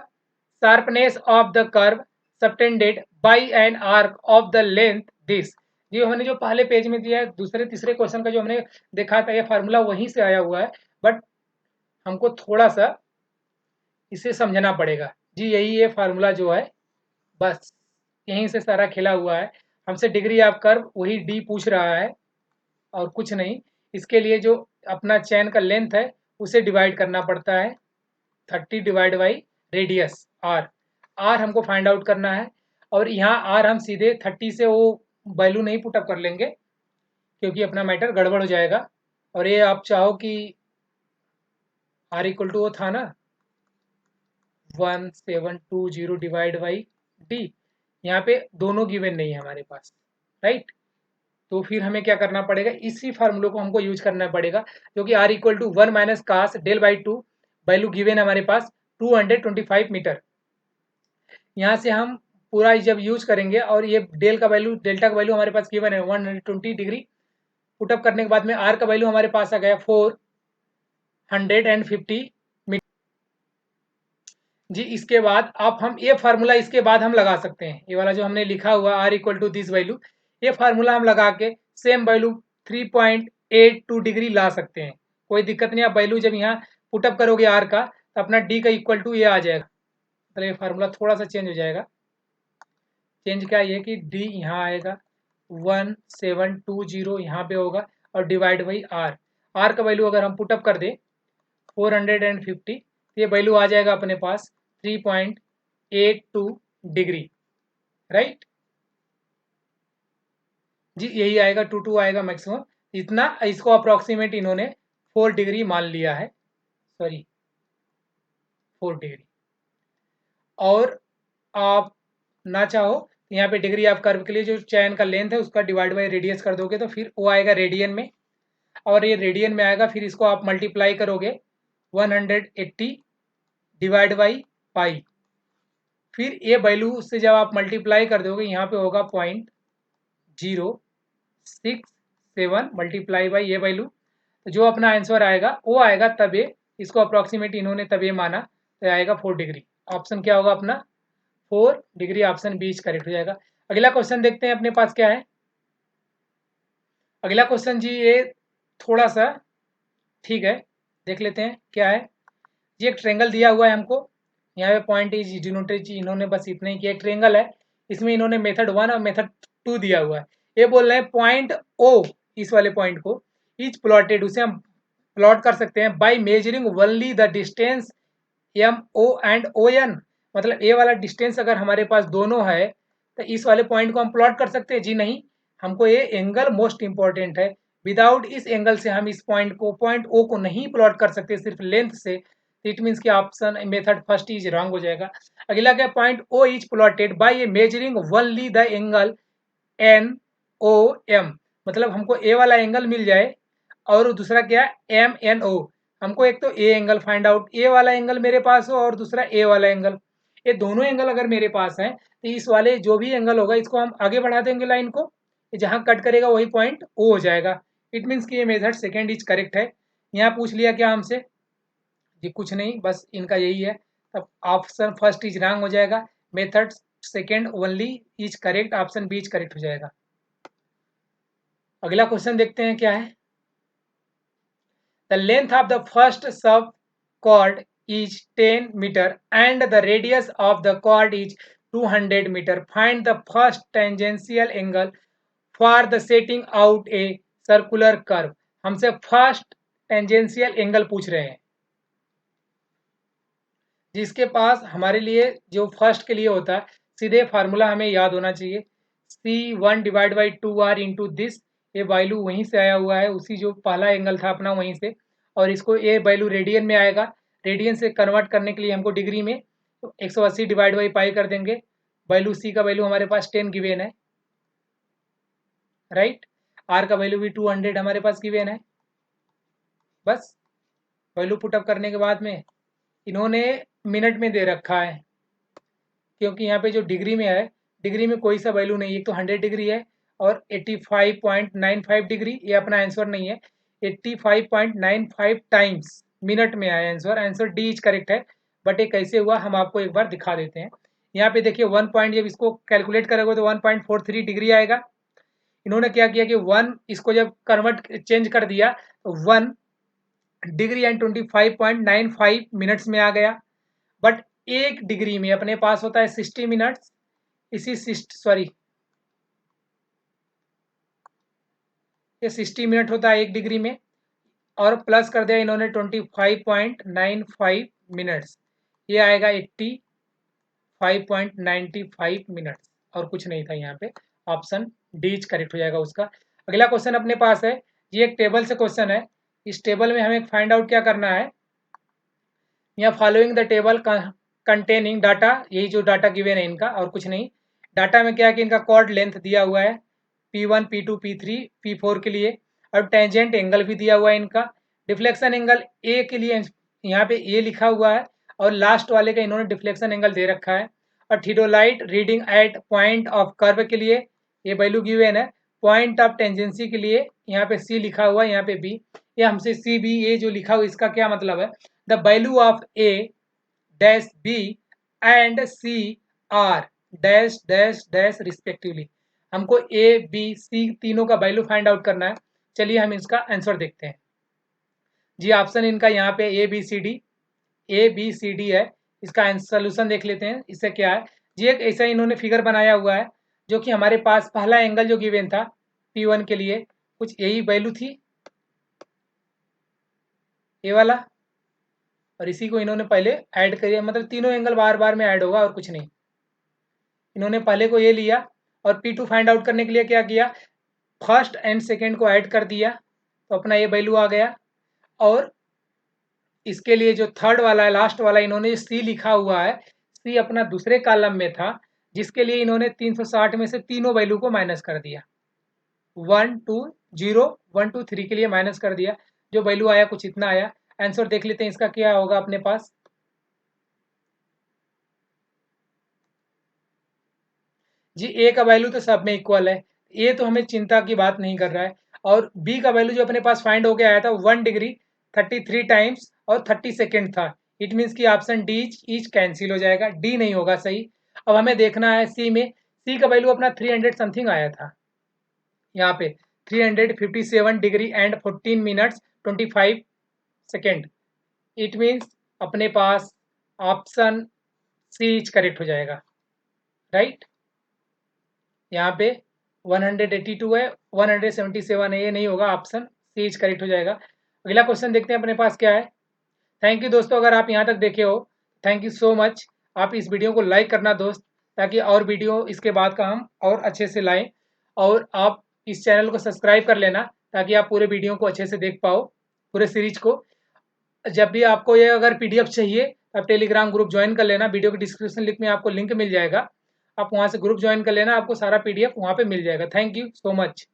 Speaker 1: sharpness of the curve subtended by an arc of the length this, ये हमने जो पहले पेज में दिया है, दूसरे तीसरे क्वेश्चन का जो हमने देखा था, ये फार्मूला वहीं से आया हुआ है, बट हमको थोड़ा सा इसे समझना पड़ेगा। जी यही ये फार्मूला जो है, बस यहीं से सारा खेला हुआ है, हमसे डिग्री ऑफ कर्व वही डी पूछ रहा है और कुछ नहीं। इसके लिए जो अपना चैन का लेंथ है उसे डिवाइड करना पड़ता है, 30 divide by radius R, R हमको फाइंड आउट करना है, और यहाँ आर हम सीधे 30 से वो वैल्यू नहीं पुटअप कर लेंगे, क्योंकि अपना मैटर गड़बड़ हो जाएगा। और ये आप चाहो कि आर इक्वल टू वो था ना 1720 डिवाइड बाई डी, यहाँ पे दोनों गिवन नहीं है हमारे पास, राइट। तो फिर हमें क्या करना पड़ेगा, इसी फार्मूले को हमको यूज करना पड़ेगा, जो कि R equal to 1 minus cos del by two, value given है हमारे पास 225 मीटर। यहाँ से हम पूरा जब यूज करेंगे और ये डेल का वैल्यू, डेल्टा का वैल्यू हमारे पास गिवन है 120 डिग्री, पुटअप करने के बाद में आर का वैल्यू हमारे पास आ गया 450 मीटर जी। इसके बाद अब हम ये फार्मूला इसके बाद हम लगा सकते हैं, ये वाला जो हमने लिखा हुआ R equal to this value, ये फार्मूला हम लगा के सेम वैल्यू 3.82 डिग्री ला सकते हैं। कोई दिक्कत नहीं, आप वैल्यू जब यहाँ पुटअप करोगे आर का तो अपना डी का इक्वल टू ये आ जाएगा। मतलब ये फार्मूला थोड़ा सा चेंज हो जाएगा। चेंज क्या ये कि डी यहाँ आएगा 1720 यहाँ पे होगा और डिवाइड बाई आर। आर का वैल्यू अगर हम पुटअप कर दें 450, ये वैल्यू आ जाएगा अपने पास 3.82 डिग्री, राइट जी। यही आएगा 22 आएगा मैक्सिमम, इतना इसको अप्रोक्सीमेट इन्होंने 4 डिग्री मान लिया है, सॉरी 4 डिग्री। और आप ना चाहो तो यहाँ पे डिग्री ऑफ कर्व के लिए जो चैन का लेंथ है उसका डिवाइड बाई रेडियस कर दोगे तो फिर वो आएगा रेडियन में, और ये रेडियन में आएगा, फिर इसको आप मल्टीप्लाई करोगे 180 डिवाइड बाई पाई, फिर ये वैल्यू से जब आप मल्टीप्लाई कर दोगे यहाँ पे होगा 0.067 मल्टीप्लाई बाई ये वैल्यू, तो जो अपना आंसर आएगा वो आएगा, तब ये इसको अप्रॉक्सीमेट इन्होंने तब ये माना, तो आएगा 4 डिग्री। ऑप्शन क्या होगा अपना 4 डिग्री, ऑप्शन बीच करेक्ट हो जाएगा। अगला क्वेश्चन देखते हैं अपने पास क्या है। अगला क्वेश्चन जी ये थोड़ा सा ठीक है, देख लेते हैं क्या है। ये एक ट्रेंगल दिया हुआ है हमको, यहाँ पे पॉइंट इज डिनोटेड, इन्होंने बस इतना ही किया, एक ट्रेंगल है, इसमें इन्होंने मेथड 1 और मेथड 2 दिया हुआ है। ये बोल रहे हैं पॉइंट ओ, इस वाले पॉइंट को इज प्लॉटेड, उसे हम प्लॉट कर सकते हैं by measuring only the distance M O and O N. मतलब ए वाला डिस्टेंस अगर हमारे पास दोनों है तो इस वाले पॉइंट को हम प्लॉट कर सकते हैं जी, नहीं, हमको ये एंगल मोस्ट इंपॉर्टेंट है। विदाउट इस एंगल से हम इस पॉइंट को, पॉइंट ओ को नहीं प्लॉट कर सकते सिर्फ लेंथ से, इट मीन्स कि option method first is wrong हो जाएगा। अगला क्या, point O is plotted by a measuring only the angle N O M, मतलब हमको ए वाला एंगल मिल जाए और दूसरा क्या एम एन ओ, हमको एक तो ए एंगल फाइंड आउट, ए वाला एंगल मेरे पास हो और दूसरा ए वाला एंगल, ये दोनों एंगल अगर मेरे पास है तो इस वाले जो भी एंगल होगा इसको हम आगे बढ़ा देंगे लाइन को, जहां कट करेगा वही पॉइंट ओ हो जाएगा। इट मीन्स कि ये मेथड सेकेंड इज करेक्ट है। यहाँ पूछ लिया क्या हमसे, ये कुछ नहीं, बस इनका यही है, तब ऑप्शन फर्स्ट इज रॉन्ग हो जाएगा, method second only is correct, option B is correct हो जाएगा। अगला क्वेश्चन देखते हैं क्या है। The length of the first sub chord is 10 meter and the radius of the chord is 200 meter. Find the first tangential angle for the setting out a circular curve. हमसे first tangential angle पूछ रहे हैं, जिसके पास हमारे लिए जो first के लिए होता है सीधे फार्मूला हमें याद होना चाहिए, C1 divide by 2R into this, ये वैल्यू वहीं से आया हुआ है, उसी जो पहला एंगल था अपना वहीं से, और इसको ये वैल्यू रेडियन में आएगा, रेडियन से कन्वर्ट करने के लिए हमको डिग्री में तो 180 डिवाइड बाई पाई कर देंगे, वैल्यू सी का वैल्यू हमारे पास 10 गिवेन है, राइट। आर का वैल्यू भी 200 हमारे पास गिवेन है। बस वैल्यू पुटअप करने के बाद में इन्होंने मिनट में दे रखा है, क्योंकि यहाँ पे जो डिग्री में है, डिग्री में कोई सा वैल्यू नहीं है, एक तो 100 डिग्री है और 85.95 डिग्री, ये अपना आंसर नहीं है, 85.95 टाइम्स मिनट में आया answer, answer D is correct है। बट ये कैसे हुआ हम आपको एक बार दिखा देते हैं। यहाँ पे देखिए 1 पॉइंट, जब इसको कैलकुलेट करोगे तो 1.43 डिग्री आएगा। इन्होंने क्या किया कि 1 इसको जब कन्वर्ट चेंज कर दिया तो 1 डिग्री एंड 25.95 मिनट्स में आ गया। बट एक डिग्री में अपने पास होता है 60 मिनट्स, इसी सॉरी ये 60 मिनट होता है एक डिग्री में, और प्लस कर दिया इन्होंने 25.95 मिनट्स, ये आएगा 85.95 मिनट्स, और कुछ नहीं था यहाँ पे, ऑप्शन डी करेक्ट हो जाएगा उसका। अगला क्वेश्चन अपने पास है, ये एक टेबल से क्वेश्चन है, इस टेबल में हमें फाइंड आउट क्या करना है, यहाँ following the table containing data, यही जो डाटा गिवन है इनका और कुछ नहीं। डाटा में क्या है कि इनका कॉर्ड लेंथ दिया हुआ है P1, P2, P3, P4 के लिए, और टेंजेंट एंगल भी दिया हुआ है इनका। डिफ्लेक्शन एंगल ए के लिए यहाँ पे ए लिखा हुआ है, और लास्ट वाले का इन्होंने डिफ्लेक्शन एंगल दे रखा है। और थियोडाइट reading at point of curve के लिए ये वैल्यू गिवन है। पॉइंट ऑफ टेंजेंसी के लिए यहाँ पे सी लिखा हुआ है, यहाँ पे बी। ये हमसे सी बी ए जो लिखा हुआ इसका क्या मतलब है, the value of A dash B and C are dash dash dash respectively. हमको ए बी सी तीनों का वैल्यू फाइंड आउट करना है। चलिए हम इसका आंसर देखते हैं जी। ऑप्शन इनका यहाँ पे ए बी सी डी है। इसका सोल्यूशन देख लेते हैं, इससे क्या है जी। एक ऐसा इन्होंने फिगर बनाया हुआ है जो कि हमारे पास पहला एंगल जो गिवन था P1 के लिए कुछ यही वैल्यू थी, ये वाला, और इसी को इन्होंने पहले ऐड करिए, मतलब तीनों एंगल बार बार में ऐड होगा और कुछ नहीं। इन्होंने पहले को ये लिया और P2 फाइंड आउट करने के लिए क्या किया, फर्स्ट एंड सेकेंड को ऐड कर दिया, तो अपना ये वैल्यू आ गया। और इसके लिए जो थर्ड वाला है, लास्ट वाला, इन्होंने सी लिखा हुआ है, सी अपना दूसरे कॉलम में था, जिसके लिए इन्होंने 360 में से तीनों वैल्यू को माइनस कर दिया। 1 2 0 1 2 3 के लिए माइनस कर दिया, जो वैल्यू आया कुछ इतना आया। आंसर देख लेते हैं इसका क्या होगा अपने पास। जी ए का वैल्यू तो सब में इक्वल है, ए तो हमें चिंता की बात नहीं कर रहा है। और बी का वैल्यू जो अपने पास फाइंड होके आया था 1 डिग्री 33 टाइम्स और 30 सेकेंड था। इट मीन्स कि ऑप्शन डी ईच कैंसिल हो जाएगा, डी नहीं होगा सही। अब हमें देखना है सी में, सी का वैल्यू अपना 300 समथिंग आया था यहाँ पे, 357 degree and 14 minutes 25 second. It means अपने पास ऑप्शन सी इज करेक्ट हो जाएगा, राइट। यहाँ पे 182 है, 177 है, ये नहीं होगा, ऑप्शन सी इज करेक्ट हो जाएगा। अगला क्वेश्चन देखते हैं अपने पास क्या है। थैंक यू दोस्तों, अगर आप यहाँ तक देखे हो, थैंक यू सो मच। आप इस वीडियो को लाइक करना दोस्त, ताकि और वीडियो इसके बाद का हम और अच्छे से लाएं। और आप इस चैनल को सब्सक्राइब कर लेना, ताकि आप पूरे वीडियो को अच्छे से देख पाओ, पूरे सीरीज को। जब भी आपको ये अगर PDF चाहिए, आप टेलीग्राम ग्रुप ज्वाइन कर लेना, वीडियो के डिस्क्रिप्शन लिंक में आपको लिंक मिल जाएगा, आप वहाँ से ग्रुप ज्वाइन कर लेना, आपको सारा PDF वहाँ पे मिल जाएगा। Thank you so much.